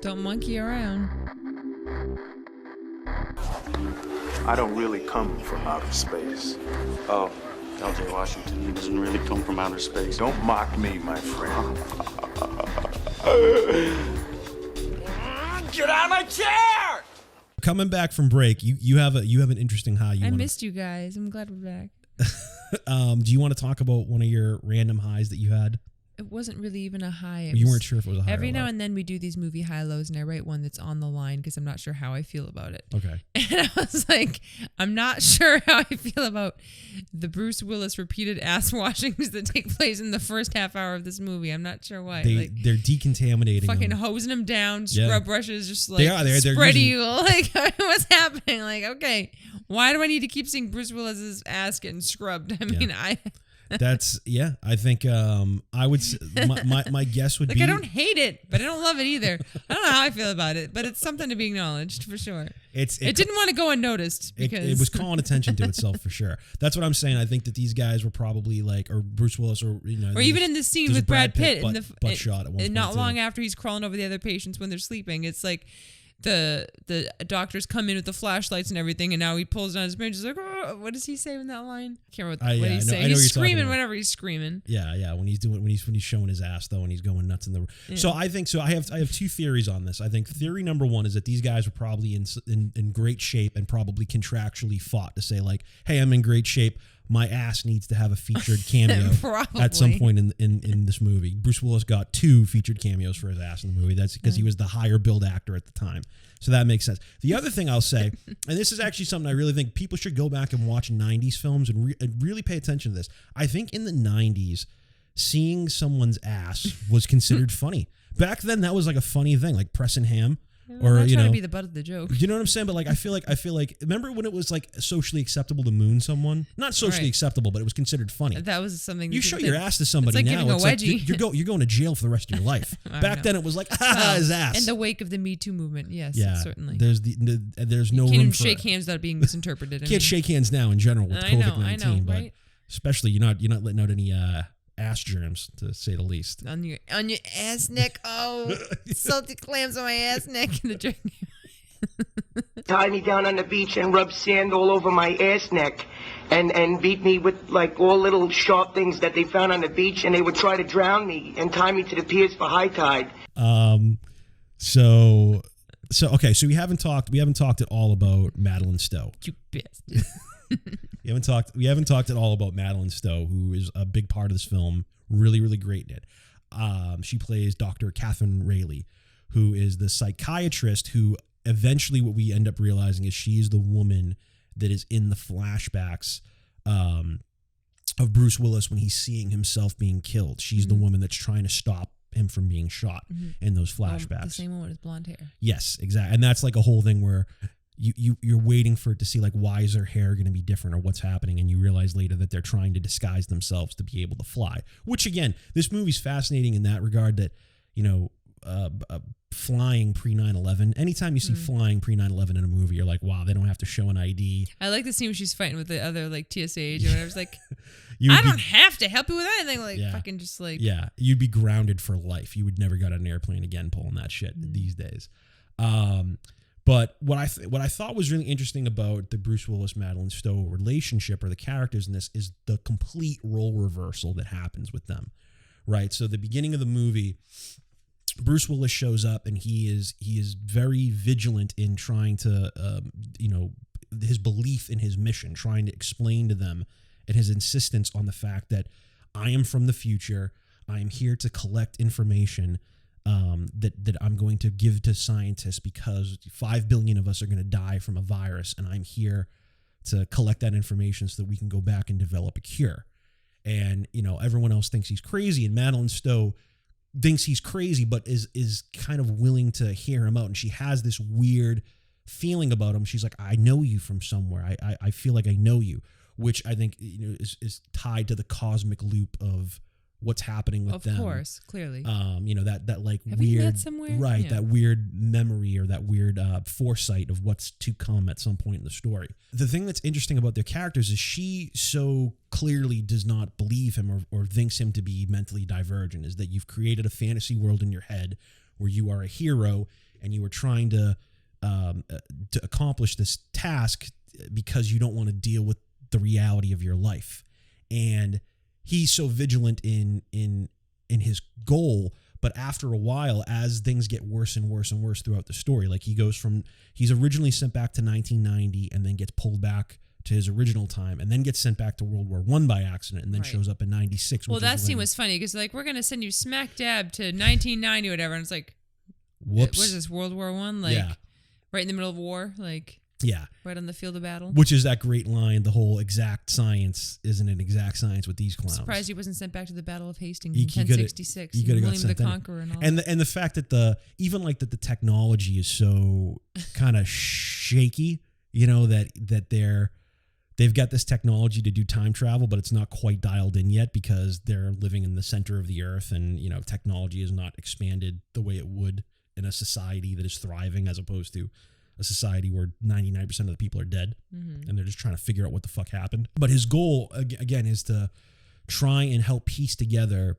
Don't monkey around. I don't really come from outer space. Oh, L.J. Washington, he doesn't really come from outer space. Don't mock me, my friend. Get out of my chair! Coming back from break, you have an interesting high. I missed you guys. I'm glad we're back. Do you want to talk about one of your random highs that you had? It wasn't really even a high. You weren't sure if it was a high. Every or now low. and then we do these movie high lows, and I write one that's on the line because I'm not sure how I feel about it. Okay. And I was like, I'm not sure how I feel about the Bruce Willis repeated ass washings that take place in the first half hour of this movie. I'm not sure why. They're decontaminating fucking them. hosing him down, Yeah. scrub brushes, just like They're spread using- eagle. Like, what's happening? Like, okay, why do I need to keep seeing Bruce Willis's ass getting scrubbed? I mean, That's I think I would my guess would like, be I don't hate it, but I don't love it either. I don't know how I feel about it, but it's something to be acknowledged for sure. It didn't want to go unnoticed because it was calling attention to itself for sure. That's what I'm saying. I think that these guys were probably like, or Bruce Willis, or or even in the scene with Brad Pitt in the butt shot at one point not too. long after he's crawling over the other patients when they're sleeping. It's like the doctors come in with the flashlights and everything, and now he pulls down his pants. He's like, oh, what does he say in that line? I can't remember what he's saying. He's screaming whatever he's screaming. Yeah. When he's showing his ass though, and he's going nuts in the. Yeah. So I think so. I have two theories on this. I think theory number one is that these guys were probably in great shape and probably contractually fought to say like, hey, I'm in great shape. My ass needs to have a featured cameo at some point in this movie. Bruce Willis got 2 featured cameos for his ass in the movie. That's because he was the higher billed actor at the time. So that makes sense. The other thing I'll say, and this is actually something I really think people should go back and watch 90s films and really pay attention to this. I think in the 90s, seeing someone's ass was considered funny. Back then, that was like a funny thing, like pressing ham. Or I'm not trying to be the butt of the joke. You know what I'm saying? But like, I feel like, remember when it was like socially acceptable to moon someone? Not socially acceptable, but it was considered funny. That was something. You show your ass to somebody it's like now, giving it's a like wedgie. you're going to jail for the rest of your life. Back then, it was like his ass. In the wake of the Me Too movement, yes, certainly. There's no room you can't for shake hands without being misinterpreted. Can't shake hands now in general with COVID-19, I know, but right? especially you're not letting out any ass germs, to say the least. On your ass neck. Oh, salty clams on my ass neck. Tied me down on the beach and rubbed sand all over my ass neck and beat me with like all little sharp things that they found on the beach, and they would try to drown me and tie me to the piers for high tide. So we haven't talked at all about Madeleine Stowe. You bastard. We haven't talked at all about Madeleine Stowe, who is a big part of this film. Really, really great in it. She plays Dr. Kathryn Rayleigh, who is the psychiatrist who eventually what we end up realizing is she is the woman that is in the flashbacks of Bruce Willis when he's seeing himself being killed. She's the woman that's trying to stop him from being shot in those flashbacks. The same one with blonde hair. Yes, exactly. And that's like a whole thing where you're waiting for it to see like, why is her hair going to be different or what's happening, and you realize later that they're trying to disguise themselves to be able to fly. Which again, this movie's fascinating in that regard that, you know, flying pre 9/11. Anytime you see flying pre 9/11 in a movie, you're like, wow, they don't have to show an ID. I like the scene where she's fighting with the other like TSA agent. Whatever. It's like, I don't have to help you with anything. Like fucking just like you'd be grounded for life. You would never get on an airplane again pulling that shit these days. But what I thought was really interesting about the Bruce Willis Madeleine Stowe relationship, or the characters in this, is the complete role reversal that happens with them. Right. So the beginning of the movie, Bruce Willis shows up and he is very vigilant in trying to, his belief in his mission, trying to explain to them, and his insistence on the fact that I am from the future. I am here to collect information that I'm going to give to scientists because 5 billion of us are going to die from a virus, and I'm here to collect that information so that we can go back and develop a cure. And, everyone else thinks he's crazy, and Madeleine Stowe thinks he's crazy, but is kind of willing to hear him out. And she has this weird feeling about him. She's like, I know you from somewhere. I feel like I know you, which I think is tied to the cosmic loop of what's happening with them. Of course, clearly. That like Have weird, we met somewhere? Right? Yeah. That weird memory or that weird foresight of what's to come at some point in the story. The thing that's interesting about their characters is she so clearly does not believe him or thinks him to be mentally divergent. Is that you've created a fantasy world in your head where you are a hero and you are trying to accomplish this task because you don't want to deal with the reality of your life. And he's so vigilant in his goal, But after a while, as things get worse and worse and worse throughout the story, like he's originally sent back to 1990 and then gets pulled back to his original time and then gets sent back to World War I by accident and then shows up in 96. Well, that scene was funny because like, we're going to send you smack dab to 1990 or whatever. And it's like, whoops. What is this, World War I? Like, right in the middle of war? Like, right on the field of battle? Which is that great line, the whole exact science isn't an exact science with these clowns. I'm surprised he wasn't sent back to the Battle of Hastings in 1066. He could have got William the sent Conqueror and all and the fact that the technology is so kind of shaky, that they've got this technology to do time travel, but it's not quite dialed in yet because they're living in the center of the earth and, technology is not expanded the way it would in a society that is thriving as opposed to a society where 99% of the people are dead and they're just trying to figure out what the fuck happened. But his goal, again, is to try and help piece together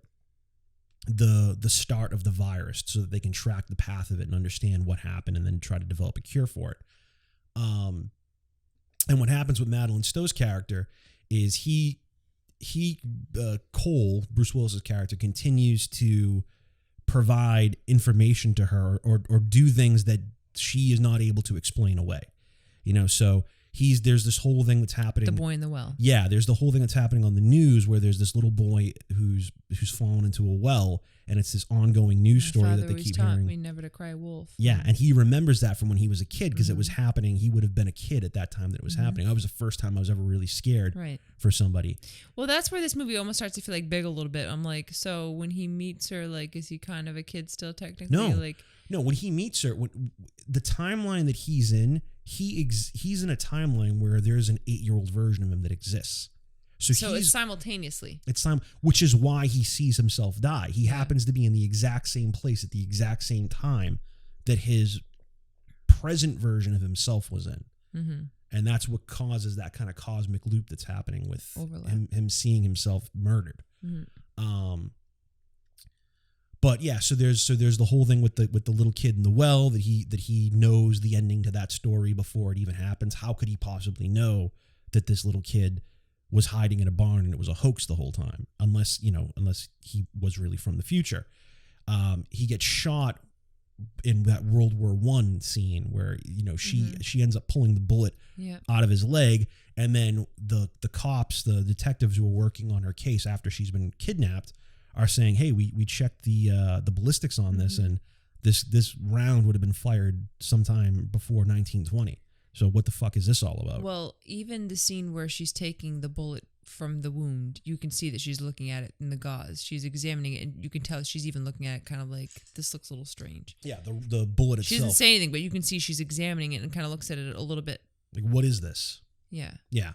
the start of the virus so that they can track the path of it and understand what happened and then try to develop a cure for it. And what happens with Madeleine Stowe's character is Cole, Bruce Willis's character, continues to provide information to her or do things that she is not able to explain away. So there's this whole thing that's happening. The boy in the well. Yeah, there's the whole thing that's happening on the news where there's this little boy who's fallen into a well, and it's this ongoing news story that they keep hearing. My father always taught me never to cry wolf. Yeah, and he remembers that from when he was a kid because it was happening. He would have been a kid at that time that it was happening. That was the first time I was ever really scared for somebody. Well, that's where this movie almost starts to feel like Big a little bit. I'm like, so when he meets her, like, is he kind of a kid still technically? No, when he meets her, the timeline that he's in, he's in a timeline where there's an 8-year-old version of him that exists. So it's simultaneously. Which is why he sees himself die. He happens to be in the exact same place at the exact same time that his present version of himself was in. Mm-hmm. And that's what causes that kind of cosmic loop that's happening with him seeing himself murdered. Mm-hmm. But yeah, so there's the whole thing with the little kid in the well that he knows the ending to that story before it even happens. How could he possibly know that this little kid was hiding in a barn and it was a hoax the whole time? Unless he was really from the future. He gets shot in that World War I scene where she ends up pulling the bullet out of his leg, and then the cops, the detectives who are working on her case after she's been kidnapped, are saying, hey, we checked the ballistics on this, and this round would have been fired sometime before 1920. So what the fuck is this all about? Well, even the scene where she's taking the bullet from the wound, you can see that she's looking at it in the gauze. She's examining it, and you can tell she's even looking at it kind of like, this looks a little strange. Yeah, the bullet itself. She doesn't say anything, but you can see she's examining it and kind of looks at it a little bit. Like, what is this? Yeah. Yeah.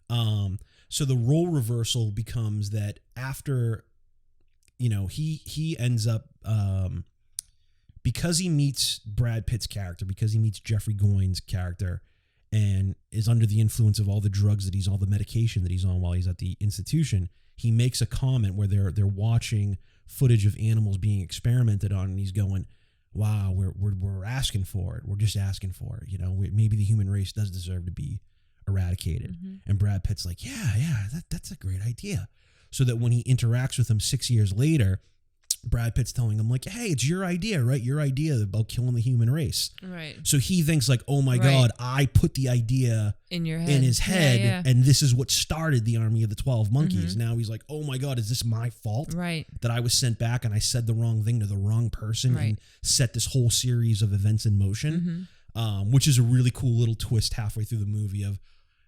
So the role reversal becomes that after... he ends up, because he meets Brad Pitt's character, because he meets Jeffrey Goines' character, and is under the influence of all the medication that he's on while he's at the institution, he makes a comment where they're watching footage of animals being experimented on, and he's going, wow, we're asking for it. We're just asking for it. Maybe the human race does deserve to be eradicated. Mm-hmm. And Brad Pitt's like, yeah, that's a great idea. So that when he interacts with him 6 years later, Brad Pitt's telling him like, hey, it's your idea, right? Your idea about killing the human race. Right. So he thinks like, oh my God, I put the idea in his head, and this is what started the Army of the 12 Monkeys. Mm-hmm. Now he's like, oh my God, is this my fault? Right. That I was sent back and I said the wrong thing to the wrong person and set this whole series of events in motion, which is a really cool little twist halfway through the movie of,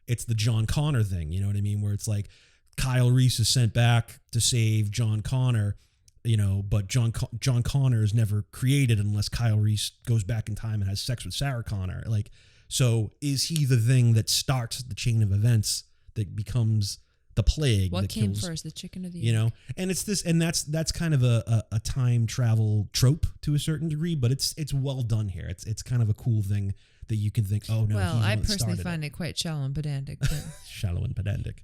it's the John Connor thing, you know what I mean? Where it's like, Kyle Reese is sent back to save John Connor, but John Connor is never created unless Kyle Reese goes back in time and has sex with Sarah Connor. Like, so is he the thing that starts the chain of events that becomes the plague? What that came kills, first, the chicken or the egg? And it's this, and that's kind of a time travel trope to a certain degree, but it's well done here. It's kind of a cool thing that you can think, oh no. Well, I personally find it quite shallow and pedantic. Shallow and pedantic.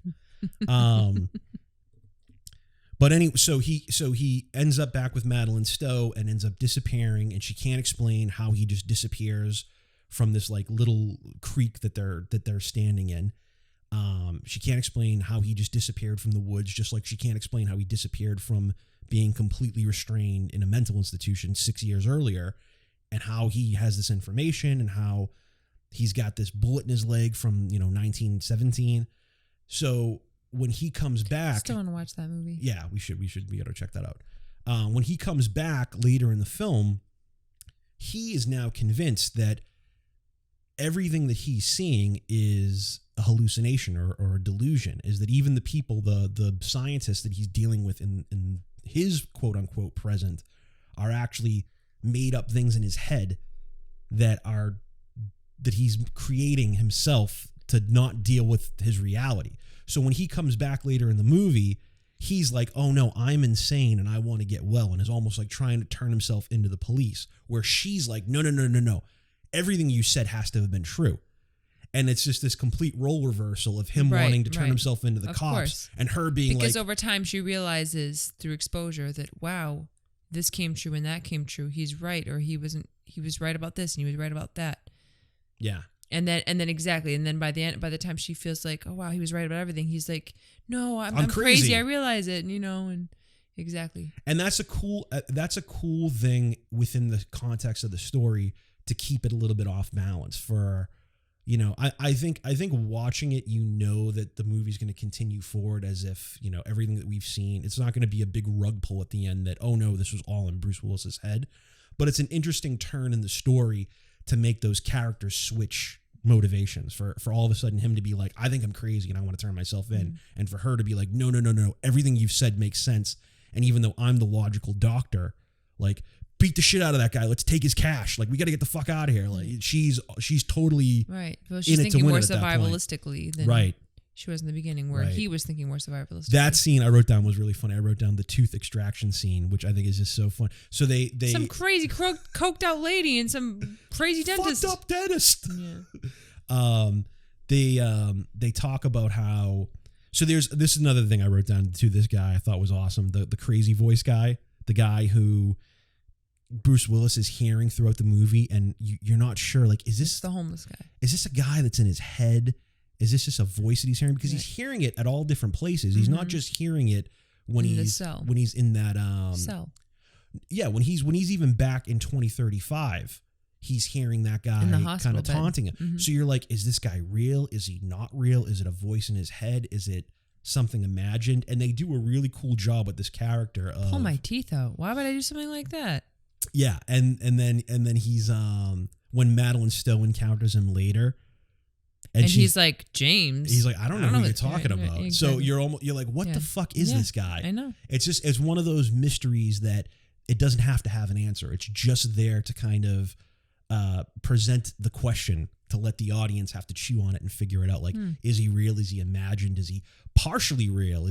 But anyway, so he ends up back with Madeleine Stowe and ends up disappearing, and she can't explain how he just disappears from this like little creek that they're standing in. She can't explain how he just disappeared from the woods, just like she can't explain how he disappeared from being completely restrained in a mental institution 6 years earlier, and how he has this information and how he's got this bullet in his leg from, 1917. So when he comes back, still want to watch that movie. Yeah, we should be able to check that out. When he comes back later in the film, he is now convinced that everything that he's seeing is a hallucination or a delusion, is that even the people, the scientists that he's dealing with in his quote unquote present are actually made up things in his head that he's creating himself to not deal with his reality. So when he comes back later in the movie, he's like, oh no, I'm insane and I want to get well, and is almost like trying to turn himself into the police, where she's like, no. Everything you said has to have been true. And it's just this complete role reversal of him wanting to turn himself into the cops, course. And her being because over time she realizes through exposure that, wow, this came true and that came true. He's right, or he was right about this and he was right about that. Yeah. And then exactly. And then by the time she feels like, oh wow, he was right about everything, he's like, no, I'm crazy. I realize it, and exactly. And that's a cool thing within the context of the story, to keep it a little bit off balance for, I think watching it, that the movie's going to continue forward as if, everything that we've seen, it's not going to be a big rug pull at the end that, oh no, this was all in Bruce Willis's head. But it's an interesting turn in the story to make those characters switch motivations, for all of a sudden him to be like, I think I'm crazy and I want to turn myself in. And for her to be like, no, everything you've said makes sense. And even though I'm the logical doctor, like, beat the shit out of that guy. Let's take his cash. Like, we got to get the fuck out of here. Like, she's totally right. Well, she's in it to thinking win more it at that point. survivalistically than she was in the beginning, where he was thinking more survivalistically. That scene I wrote down was really funny. I wrote down the tooth extraction scene, which I think is just so fun. So they some crazy coked out lady and some crazy dentist. Fucked up dentist. Yeah. They talk about how. So this is another thing I wrote down to this guy I thought was awesome. The crazy voice guy, the guy who Bruce Willis is hearing throughout the movie, and you're not sure, like, is this the homeless guy? Is this a guy that's in his head? Is this just a voice that he's hearing? Because he's hearing it at all different places. He's not just hearing it when he's in that cell. Yeah, when he's even back in 2035, he's hearing that guy kind of taunting him. Mm-hmm. So you're like, is this guy real? Is he not real? Is it a voice in his head? Is it something imagined? And they do a really cool job with this character of pull my teeth out. Why would I do something like that? Yeah, and then he's when Madeleine Stowe encounters him later, and he's like, James. He's like, I don't know who you're talking about. Exactly. So you're like, what the fuck is this guy? I know. It's one of those mysteries that it doesn't have to have an answer. It's just there to kind of present the question, to let the audience have to chew on it and figure it out. Like, is he real? Is he imagined? Is he partially real?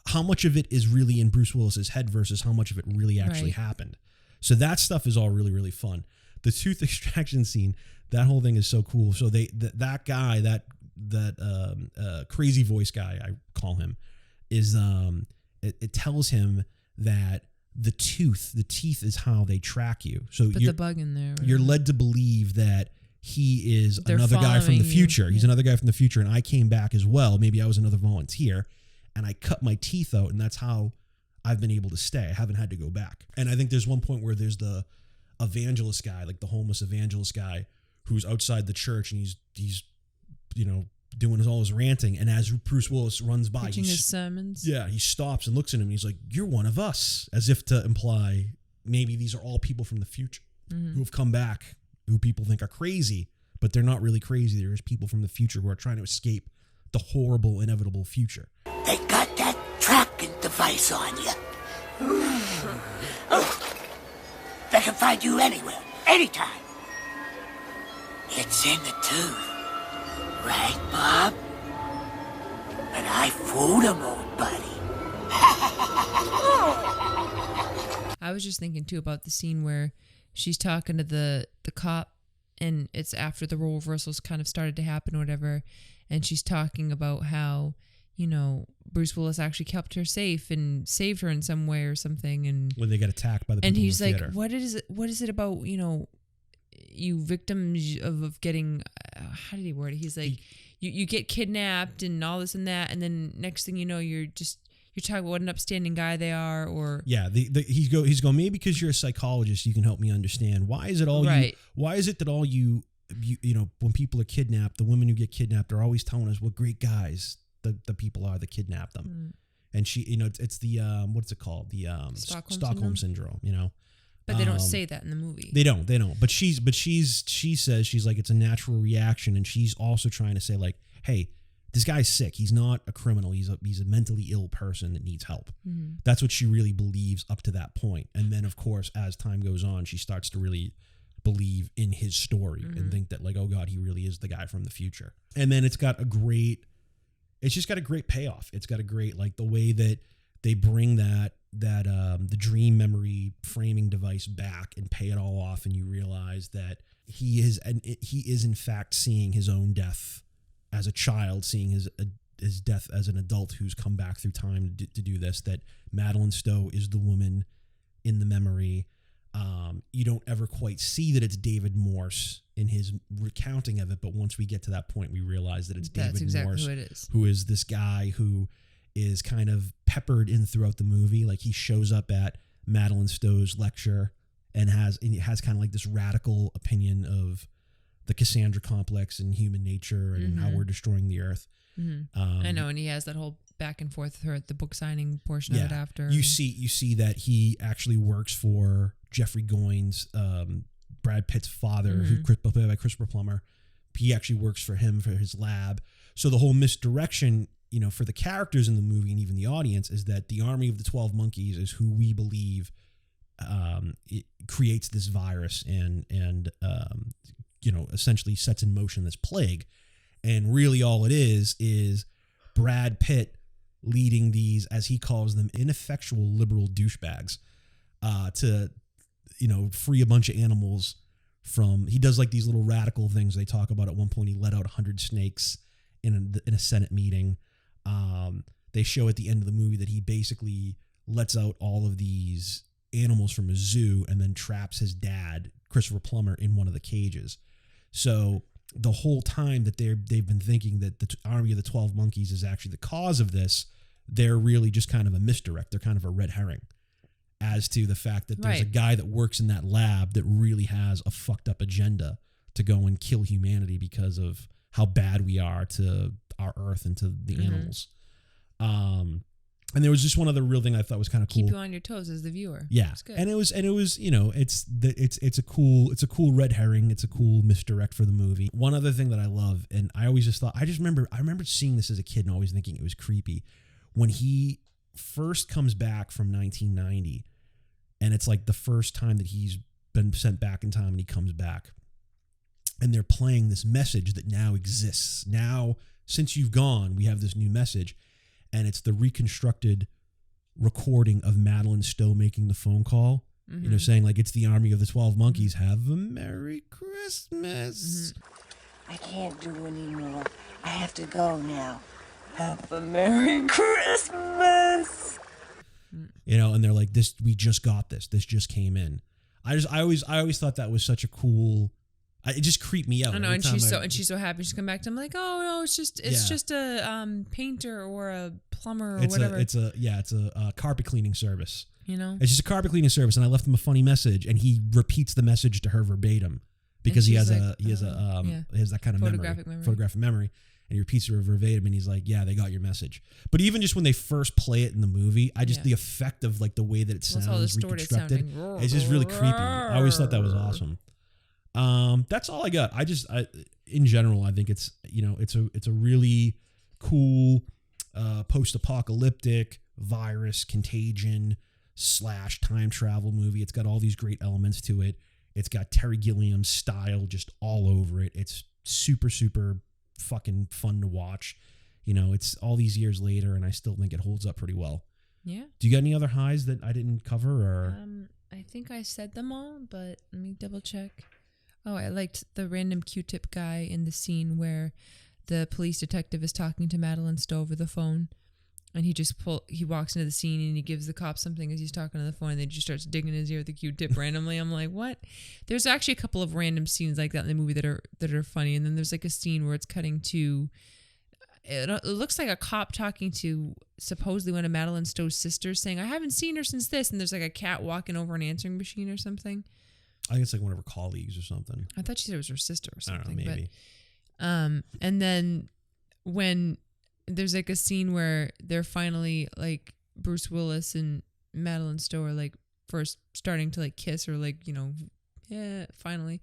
How much of it is really in Bruce Willis's head versus how much of it really actually happened? So that stuff is all really, really fun. The tooth extraction scene, that whole thing is so cool. So that guy, that crazy voice guy, I call him, is it tells him that the teeth is how they track you. So put the bug in there. You're led to believe that he is another guy from the future. He's another guy from the future, and I came back as well. Maybe I was another volunteer, and I cut my teeth out, and that's how I've been able to stay. I haven't had to go back. And I think there's one point where there's the evangelist guy, like the homeless evangelist guy, who's outside the church, and he's doing all his ranting. And as Bruce Willis runs by, preaching his sermons. Yeah, he stops and looks at him, and he's like, "You're one of us," as if to imply maybe these are all people from the future who have come back, who people think are crazy, but they're not really crazy. There's people from the future who are trying to escape the horrible, inevitable future. They got that tracking device on you. They can find you anywhere, anytime. It's in the tooth. Right, Bob? And I fooled him, old buddy. I was just thinking, too, about the scene where she's talking to the cop, and it's after the role reversals kind of started to happen or whatever, and she's talking about how, Bruce Willis actually kept her safe and saved her in some way or something. And when they get attacked by the people and he's in the like, theater. what is it about, you victims of getting, how did he word it? He's like, you get kidnapped and all this and that, and then next thing you know, you're you're talking about what an upstanding guy they are, or he's going, maybe because you're a psychologist, you can help me understand why is it all why is it that all you know, when people are kidnapped, the women who get kidnapped are always telling us what great guys the people are that kidnap them. And she, you know, it's the what's it called, the Stockholm syndrome, you know. But they don't say that in the movie. They don't. But she says, she's like, it's a natural reaction, and she's also trying to say, like, hey, this guy's sick. He's not a criminal. He's a mentally ill person that needs help. Mm-hmm. That's what she really believes up to that point. And then, of course, as time goes on, she starts to really believe in his story and think that, like, oh God, he really is the guy from the future. And then it's just got a great payoff. It's got a great, like, the way that they bring that the dream memory framing device back and pay it all off, and you realize that he is in fact seeing his own death as a child, seeing his death as an adult who's come back through time to do this. That Madeleine Stowe is the woman in the memory. You don't ever quite see that it's David Morse in his recounting of it, but once we get to that point, we realize that it's David Morse, who is this guy who is kind of peppered in throughout the movie. Like, he shows up at Madeleine Stowe's lecture and has kind of like this radical opinion of the Cassandra complex and human nature and how we're destroying the earth. I know, and he has that whole back and forth with her at the book signing portion of it after. You see that he actually works for Jeffrey Goines, Brad Pitt's father, who played by Christopher Plummer. He actually works for him for his lab. So the whole misdirection, you know, for the characters in the movie and even the audience, is that the Army of the 12 Monkeys is who we believe it creates this virus and you know, essentially sets in motion this plague. And really all it is Brad Pitt leading these, as he calls them, ineffectual liberal douchebags to, you know, free a bunch of animals from, he does like these little radical things. They talk about at one point he let out 100 snakes in a Senate meeting. They show at the end of the movie that he basically lets out all of these animals from a zoo and then traps his dad, Christopher Plummer, in one of the cages. So the whole time that they've been thinking that the Army of the 12 Monkeys is actually the cause of this, they're really just kind of a misdirect. They're kind of a red herring as to the fact that there's a guy that works in that lab that really has a fucked up agenda to go and kill humanity because of how bad we are to our earth and to the animals. And there was just one other real thing I thought was kind of cool. Keep you on your toes as the viewer. Yeah, it's good. And it was, you know, it's a cool red herring. It's a cool misdirect for the movie. One other thing that I love, and I always just thought, I remember seeing this as a kid and always thinking it was creepy, when he first comes back from 1990, and it's like the first time that he's been sent back in time, and he comes back, and they're playing this message that now exists. Now, since you've gone, we have this new message. And it's the reconstructed recording of Madeleine Stowe making the phone call, you know, saying like, it's the Army of the 12 Monkeys. Have a Merry Christmas. I can't do anymore. I have to go now. Have a Merry Christmas. You know, and they're like, this, we just got this. This just came in. I always thought that was such a cool. It just creeped me out. I know, and she's so happy she's come back to him. Like, oh no, it's just a painter or a plumber or whatever. It's a carpet cleaning service. You know, it's just a carpet cleaning service, and I left him a funny message, and he repeats the message to her verbatim because he has that kind of photographic memory, and he repeats it verbatim, and he's like, yeah, they got your message. But even just when they first play it in the movie, the effect of like the way that it sounds reconstructed, it's just really creepy. I always thought that was awesome. That's all I got. In general, I think it's, you know, it's a really cool, post-apocalyptic virus contagion / time travel movie. It's got all these great elements to it. It's got Terry Gilliam's style just all over it. It's super, super fucking fun to watch. You know, it's all these years later, and I still think it holds up pretty well. Yeah. Do you got any other highs that I didn't cover, or? I think I said them all, but let me double check. Oh, I liked the random Q-tip guy in the scene where the police detective is talking to Madeleine Stowe over the phone, and he walks into the scene and he gives the cop something as he's talking on the phone, and then he just starts digging his ear with the Q-tip randomly. I'm like, what? There's actually a couple of random scenes like that in the movie that are funny, and then there's like a scene where it's cutting to it looks like a cop talking to supposedly one of Madeleine Stowe's sisters, saying, "I haven't seen her since this," and there's like a cat walking over an answering machine or something. I think it's like one of her colleagues or something. I thought she said it was her sister or something. I don't know, maybe. But, and then when there's like a scene where they're finally like Bruce Willis and Madeleine Stowe are like first starting to like kiss or like, you know, yeah, finally.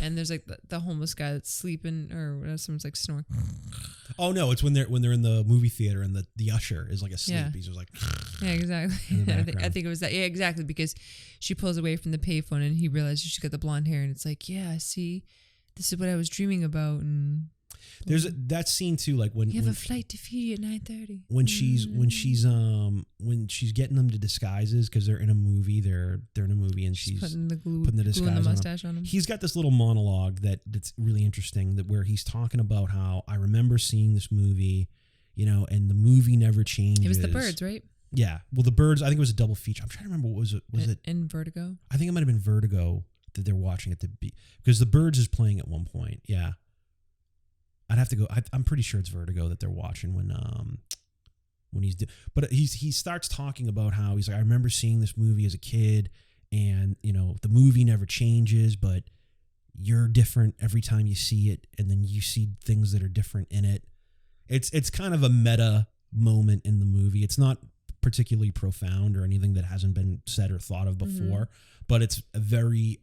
And there's like the homeless guy that's sleeping or someone's like snoring. Oh no, it's when they're in the movie theater and the usher is like asleep. Yeah. He's just like yeah, exactly. I think it was that. Yeah, exactly. Because she pulls away from the payphone and he realizes she's got the blonde hair and it's like, yeah, see, this is what I was dreaming about. And there's that scene too, like when you have a flight to Fiji at 9:30. When she's getting them to disguises because they're in a movie, they're in a movie and she's putting the disguise and the mustache on him. He's got this little monologue that's really interesting, that where he's talking about how I remember seeing this movie, you know, and the movie never changes. It was The Birds, right? Yeah, well, The Birds. I think it was a double feature. I'm trying to remember what was it. Was it in Vertigo? I think it might have been Vertigo that they're watching at the because The Birds is playing at one point. Yeah. I'd have to go. I'm pretty sure it's Vertigo that they're watching when he's. But he starts talking about how he's like, I remember seeing this movie as a kid, and you know the movie never changes, but you're different every time you see it, and then you see things that are different in it. It's kind of a meta moment in the movie. It's not particularly profound or anything that hasn't been said or thought of before, but it's very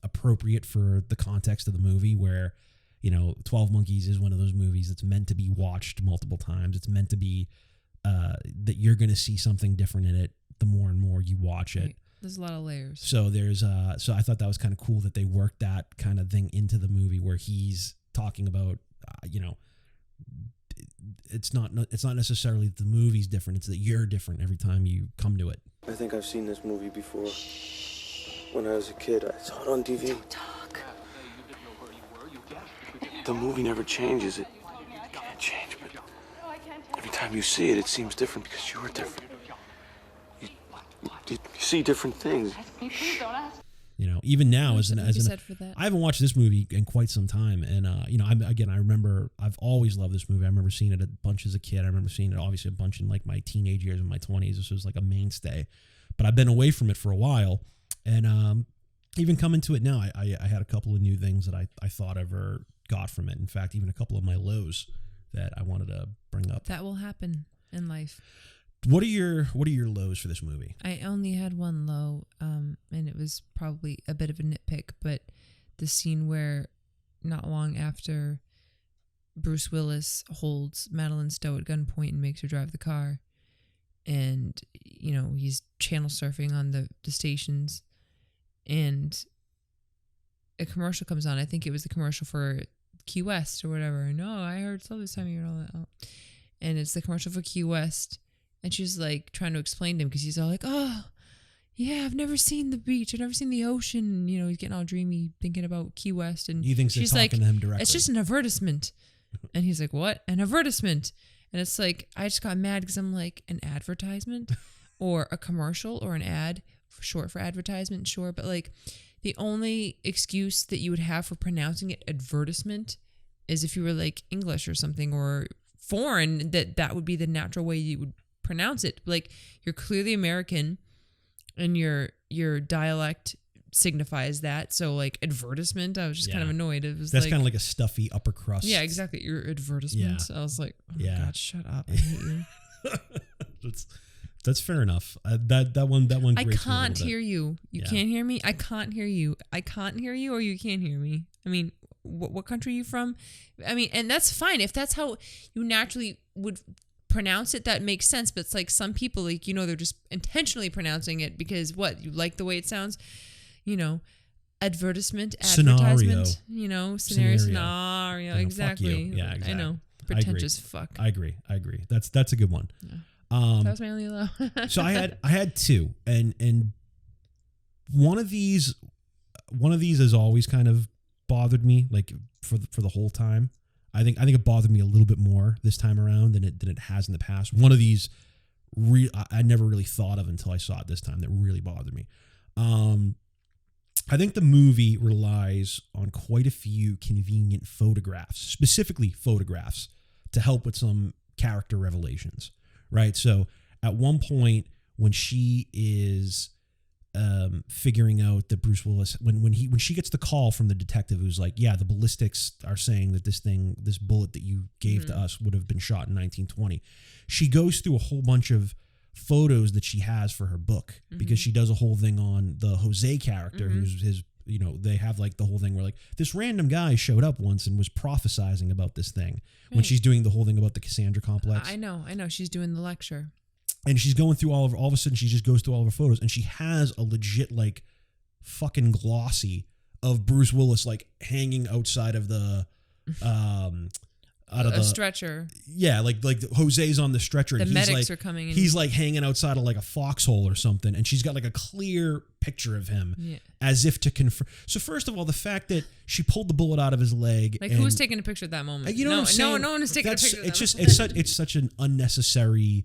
appropriate for the context of the movie where. You know, 12 Monkeys is one of those movies that's meant to be watched multiple times. It's meant to be that you're going to see something different in it the more and more you watch it. Right. There's a lot of layers. So there's so I thought that was kind of cool that they worked that kind of thing into the movie where he's talking about you know, it's not necessarily that the movie's different, it's that you're different every time you come to it. I think I've seen this movie before. When I was a kid, I saw it on TV. Don't talk. The movie never changes. It can't change, but every time you see it, it seems different because you're different. You see different things. You know, even now I haven't watched this movie in quite some time, and you know, I remember I've always loved this movie. I remember seeing it a bunch as a kid. I remember seeing it obviously a bunch in like my teenage years and my 20s. This was like a mainstay, but I've been away from it for a while, and even coming to it now, I had a couple of new things that I thought ever got from it. In fact, even a couple of my lows that I wanted to bring up. That will happen in life. What are your lows for this movie? I only had one low, and it was probably a bit of a nitpick, but the scene where not long after Bruce Willis holds Madeleine Stowe at gunpoint and makes her drive the car, and you know he's channel surfing on the stations, and a commercial comes on. I think it was the commercial for Key West or whatever. No, I heard it's all this time of year and all that. And it's the commercial for Key West. And she's like trying to explain to him because he's all like, oh, yeah, I've never seen the beach. I've never seen the ocean. And, you know, he's getting all dreamy thinking about Key West. And he thinks she's they're talking like, to him directly. It's just an advertisement. And he's like, what? An advertisement. And it's like, I just got mad because I'm like, an advertisement or a commercial or an ad, short for advertisement, sure. But like, the only excuse that you would have for pronouncing it advertisement is if you were like English or something or foreign, that would be the natural way you would pronounce it. Like you're clearly American and your dialect signifies that. So like advertisement, I was just kind of annoyed. It was that's kind of like a stuffy upper crust. Yeah, exactly. Your advertisement. Yeah. I was like, oh my God, shut up. I hate you. That's fair enough. That one. I can't hear you. You can't hear me. I can't hear you. I can't hear you, or you can't hear me. I mean, what country are you from? I mean, and that's fine if that's how you naturally would pronounce it. That makes sense. But it's like some people, like you know, they're just intentionally pronouncing it because what you like the way it sounds. You know, advertisement, advertisement. You know, scenario. Exactly. Yeah, exactly. I know. Pretentious fuck. I agree. That's a good one. Yeah. That was my only low. So I had two, and one of these has always kind of bothered me, like for the whole time. I think it bothered me a little bit more this time around than it has in the past. One of these, I never really thought of until I saw it this time. That really bothered me. I think the movie relies on quite a few convenient photographs, specifically photographs to help with some character revelations, right? So at one point when she is figuring out that Bruce Willis, when she gets the call from the detective who's like, yeah, the ballistics are saying that this bullet that you gave to us would have been shot in 1920. She goes through a whole bunch of photos that she has for her book because she does a whole thing on the Jose character who's his, you know, they have like the whole thing where like this random guy showed up once and was prophesizing about this thing when she's doing the whole thing about the Cassandra complex. I know. She's doing the lecture. And she's going through all of a sudden she just goes through all of her photos and she has a legit like fucking glossy of Bruce Willis like hanging outside of the stretcher. Yeah, like Jose's on the stretcher. The and medics are coming in. He's like hanging outside of like a foxhole or something, and she's got like a clear picture of him as if to confirm. So first of all, the fact that she pulled the bullet out of his leg, like who was taking a picture at that moment? You know what I'm saying? No one was taking a picture. It's such an unnecessary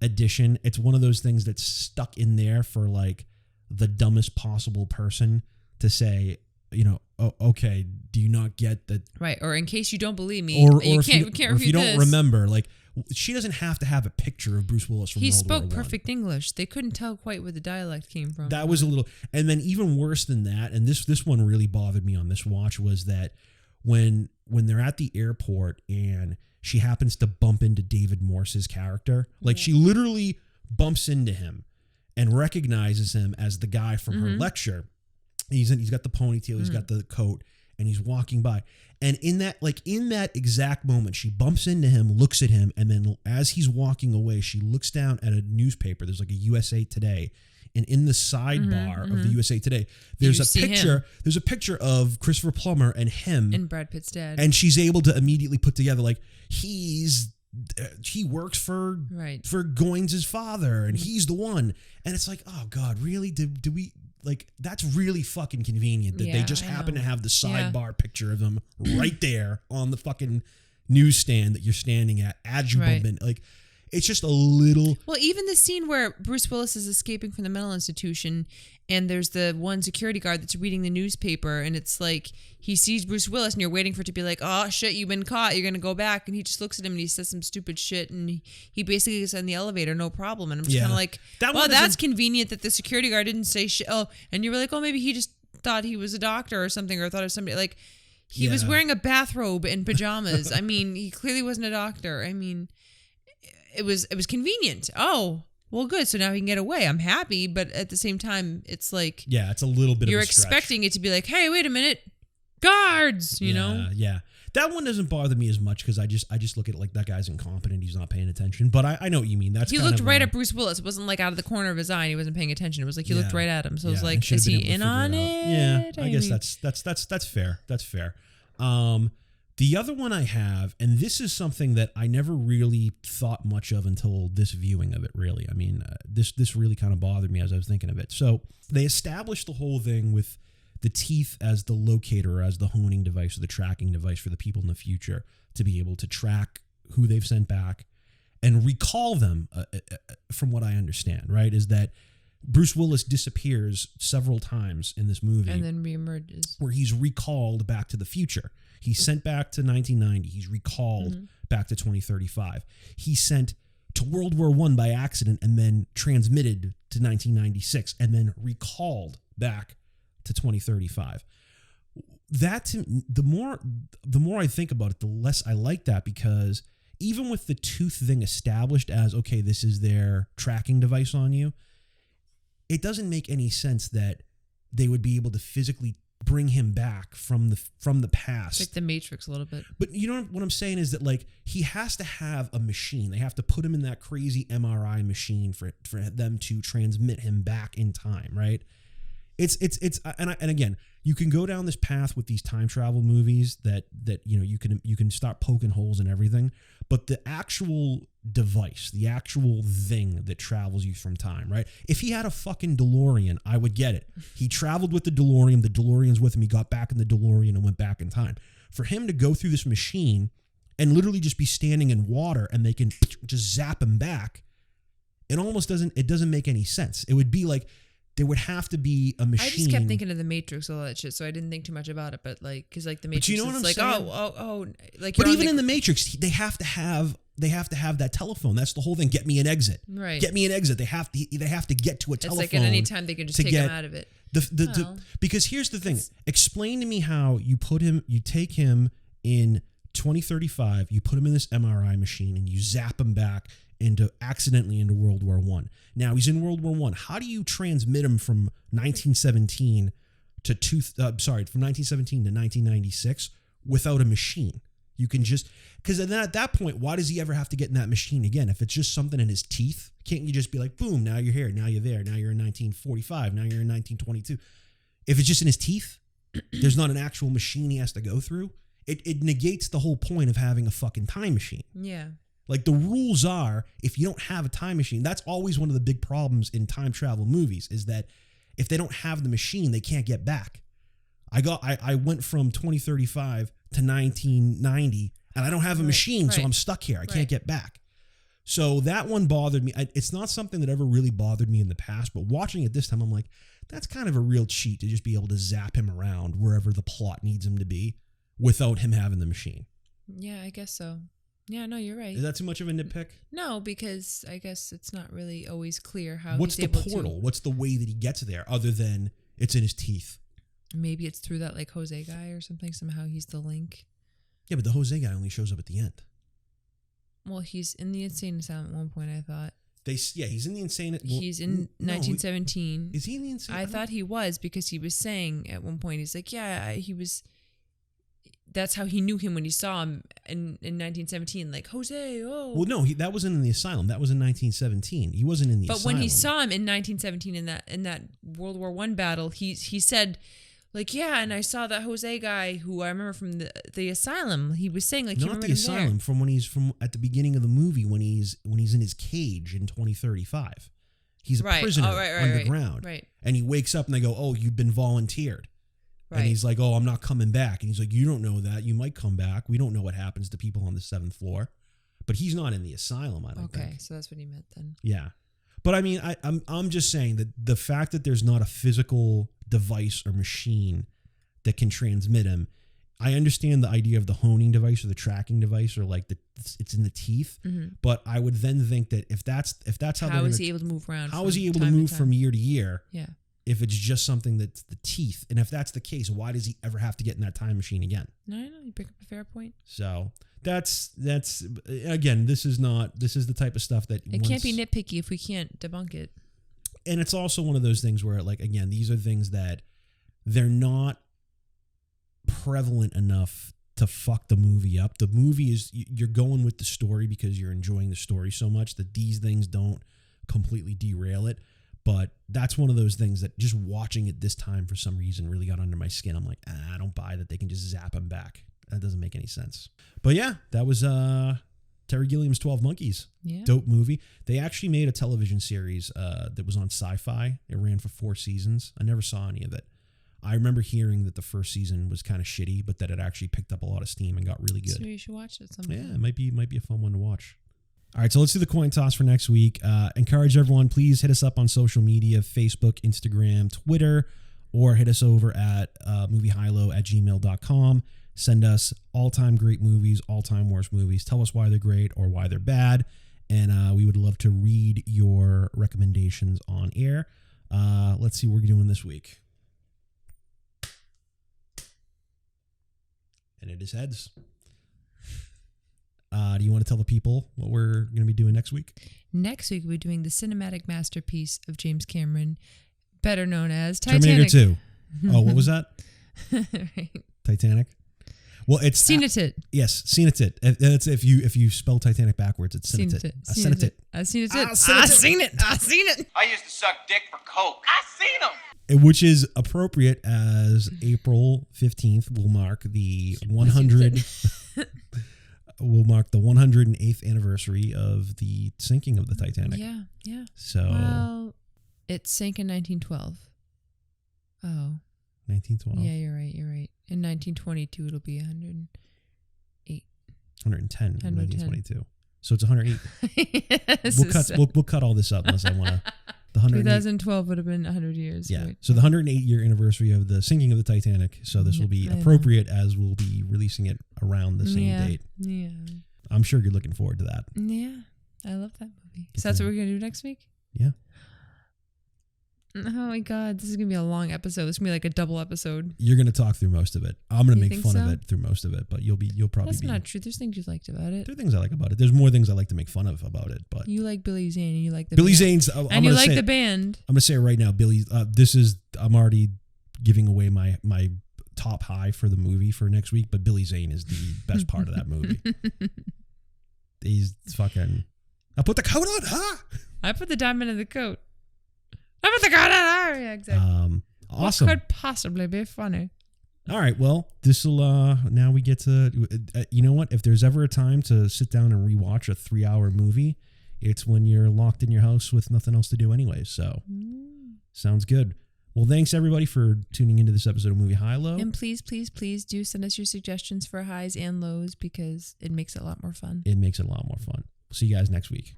addition. It's one of those things that's stuck in there for like the dumbest possible person to say, you know, oh, okay, do you not get that? Right. Or in case you don't believe me, you can't refute if you don't this. remember, like she doesn't have to have a picture of Bruce Willis from He World War spoke I. perfect English. They couldn't tell quite where the dialect came from. That was a little, and then even worse than that, and this one really bothered me on this watch, was that when they're at the airport and she happens to bump into David Morse's character, like she literally bumps into him and recognizes him as the guy from her lecture. He's got the ponytail, he's got the coat, and he's walking by. And in that exact moment, she bumps into him, looks at him, and then as he's walking away, she looks down at a newspaper. There's like a USA Today. And in the sidebar of the USA Today, there's a picture. Him. There's a picture of Christopher Plummer and him and Brad Pitt's dad. And she's able to immediately put together like he works for Goines' father, and he's the one. And it's like, oh God, really? Do we like? That's really fucking convenient that they just happen to have the sidebar picture of him right there on the fucking newsstand that you're standing at as you bump in. Like, it's just a little. Well, even the scene where Bruce Willis is escaping from the mental institution and there's the one security guard that's reading the newspaper, and it's like he sees Bruce Willis and you're waiting for it to be like, oh shit, you've been caught, you're going to go back. And he just looks at him and he says some stupid shit, and he basically gets in the elevator, no problem. And I'm just kind of like, that's convenient that the security guard didn't say shit. Oh, and you were like, oh, maybe he just thought he was a doctor or something, or thought of somebody. Like, he was wearing a bathrobe and pajamas. I mean, he clearly wasn't a doctor. I mean, it was convenient. Oh, well, good. So now he can get away. I'm happy, but at the same time, it's like, it's a little bit. You're of a stretch. expecting it to be like, hey, wait a minute, guards. You know? Yeah. That one doesn't bother me as much because I just look at it like that guy's incompetent. He's not paying attention. But I know what you mean. He looked right at Bruce Willis. It wasn't like out of the corner of his eye and he wasn't paying attention. It was like he looked right at him. So it was like, is he in on it? Yeah, I guess that's fair. That's fair. The other one I have, and this is something that I never really thought much of until this viewing of it, really. I mean, this really kind of bothered me as I was thinking of it. So they established the whole thing with the teeth as the locator, as the honing device or the tracking device for the people in the future to be able to track who they've sent back and recall them, from what I understand, right, is that Bruce Willis disappears several times in this movie. And then reemerges. Where he's recalled back to the future. He's sent back to 1990. He's recalled back to 2035. He's sent to World War I by accident and then transmitted to 1996 and then recalled back to 2035. That, the more I think about it, the less I like that, because even with the tooth thing established as, okay, this is their tracking device on you, it doesn't make any sense that they would be able to physically bring him back from the past. It's like the Matrix a little bit. But you know what I'm saying is that, like, he has to have a machine. They have to put him in that crazy MRI machine for them to transmit him back in time, right? It's and again, you can go down this path with these time travel movies that you know, you can start poking holes in everything, but the actual device, the actual thing that travels you from time, right? If he had a fucking DeLorean, I would get it. He traveled with the DeLorean's with him, he got back in the DeLorean and went back in time. For him to go through this machine and literally just be standing in water and they can just zap him back, it doesn't make any sense. It would be like there would have to be a machine. I just kept thinking of the Matrix, all that shit, so I didn't think too much about it. But like, because like the Matrix, you know what is I'm like, saying? like. But even in the Matrix, they have to have that telephone. That's the whole thing. Get me an exit. Right. Get me an exit. They have to get to a telephone. It's like at any time they can just take him out of it. Because here's the thing. Explain to me how you take him in 2035, you put him in this MRI machine and you zap him back accidentally into World War I. Now he's in World War I. How do you transmit him from 1917 to 1996 without a machine? You can just, because then at that point, why does he ever have to get in that machine again? If it's just something in his teeth, can't you just be like, boom, now you're here, now you're there, now you're in 1945, now you're in 1922. If it's just in his teeth, there's not an actual machine he has to go through. It negates the whole point of having a fucking time machine. Yeah. Like the rules are, if you don't have a time machine, that's always one of the big problems in time travel movies, is that if they don't have the machine, they can't get back. I went from 2035 to 1990 and I don't have a machine, so I'm stuck here. I can't get back. So that one bothered me. It's not something that ever really bothered me in the past, but watching it this time, I'm like, that's kind of a real cheat to just be able to zap him around wherever the plot needs him to be without him having the machine. Yeah, I guess so. Yeah, no, you're right. Is that too much of a nitpick? No, because I guess it's not really always clear how What's he's the able portal? to. What's the way that he gets there other than it's in his teeth? Maybe it's through that like Jose guy or something. Somehow he's the link. Yeah, but the Jose guy only shows up at the end. Well, he's in the insane asylum at one point, I thought. He's in the insane. He's in 1917. Is he in the insane? I thought he was, because he was saying at one point, he's like, yeah, he was. That's how he knew him when he saw him in 1917, like, Jose, oh. Well, no, that wasn't in the asylum. That was in 1917. He wasn't in the asylum. But when he saw him in 1917 in that World War I battle, he said, like, yeah, and I saw that Jose guy who I remember from the asylum. He was saying, like, not the asylum, from when he's from at the beginning of the movie when he's in his cage in 2035. He's a prisoner underground, right? And he wakes up and they go, "Oh, you've been volunteered." Right. And he's like, "Oh, I'm not coming back." And he's like, "You don't know that. You might come back. We don't know what happens to people on the 7th floor." But he's not in the asylum, I don't think. Okay, so that's what he meant then. Yeah. But I mean, I'm just saying that the fact that there's not a physical device or machine that can transmit him, I understand the idea of the honing device or the tracking device, or like it's in the teeth. Mm-hmm. But I would then think that if that's how is he able to move around? How is he able to move from year to year? Yeah. If it's just something that's the teeth, and if that's the case, why does he ever have to get in that time machine again? No, you bring up a fair point. So that's again, this is the type of stuff that it can't be nitpicky if we can't debunk it. And it's also one of those things where, like, again, these are things that they're not prevalent enough to fuck the movie up. The movie is, you're going with the story because you're enjoying the story so much that these things don't completely derail it. But that's one of those things that just watching it this time for some reason really got under my skin. I'm like, I don't buy that they can just zap him back. That doesn't make any sense. But yeah, that was Terry Gilliam's 12 Monkeys. Yeah. Dope movie. They actually made a television series that was on Sci-Fi. It ran for 4 seasons. I never saw any of it. I remember hearing that the first season was kind of shitty, but that it actually picked up a lot of steam and got really good. So you should watch it sometime. Yeah, it might be a fun one to watch. All right, so let's do the coin toss for next week. Encourage everyone, please hit us up on social media, Facebook, Instagram, Twitter, or hit us over at moviehighlow@gmail.com. Send us all-time great movies, all-time worst movies. Tell us why they're great or why they're bad, and we would love to read your recommendations on air. Let's see what we're doing this week. And it is heads. Do you want to tell the people what we're going to be doing next week? Next week, we're doing the cinematic masterpiece of James Cameron, better known as Titanic. Terminator 2. Oh, what was that? Right. Titanic? Well, it's... Seen it. Yes, seen it. It's if you spell Titanic backwards, it's seen it. I seen it. I seen it. I used to suck dick for coke. I seen them. Which is appropriate as April 15th will mark the 108th anniversary of the sinking of the Titanic. Yeah. So, well, it sank in 1912. Oh. 1912. Yeah, you're right. In 1922, it'll be 108. 110 in 1922. So it's 108. We'll cut all this up unless I want to. The 2012 would have been 100 years. Yeah. Right? So the 108-year anniversary of the sinking of the Titanic. So this will be appropriate as we'll be releasing it around the same date. Yeah. I'm sure you're looking forward to that. Yeah. I love that movie. So that's what we're going to do next week? Yeah. Oh my God. This is going to be a long episode. This is going to be like a double episode. You're going to talk through most of it. I'm going to make fun so? of it through most of it, but you'll probably That's be. not true. There's things you liked about it. There are things I like about it. There's more things I like to make fun of about it, but You like Billy Zane and you like the Billy band. Zane's And you like the band. I'm going to say it right now, Billy. I'm already giving away my top high for the movie for next week, but Billy Zane is the best part of that movie. He's fucking. I put the coat on, huh? I put the diamond in the coat. I put the coat on her. Yeah, exactly. Awesome. What could possibly be funny? All right. Well, this will. Now we get to. You know what? If there's ever a time to sit down and rewatch a 3-hour movie, it's when you're locked in your house with nothing else to do, anyways. So, sounds good. Well, thanks everybody for tuning into this episode of Movie HighLow. And please, please, please do send us your suggestions for highs and lows because it makes it a lot more fun. It makes it a lot more fun. We'll see you guys next week.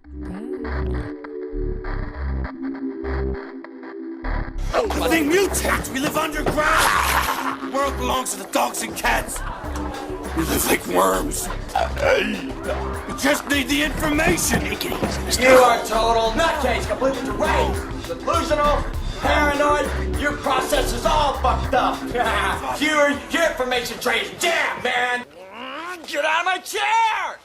The thing mutates. We live underground. The world belongs to the dogs and cats. We live like worms. We just need the information. You are total nutcase, completely deranged, delusional, paranoid. Your process is all fucked up. Your information trade is jammed, man. Get out of my chair!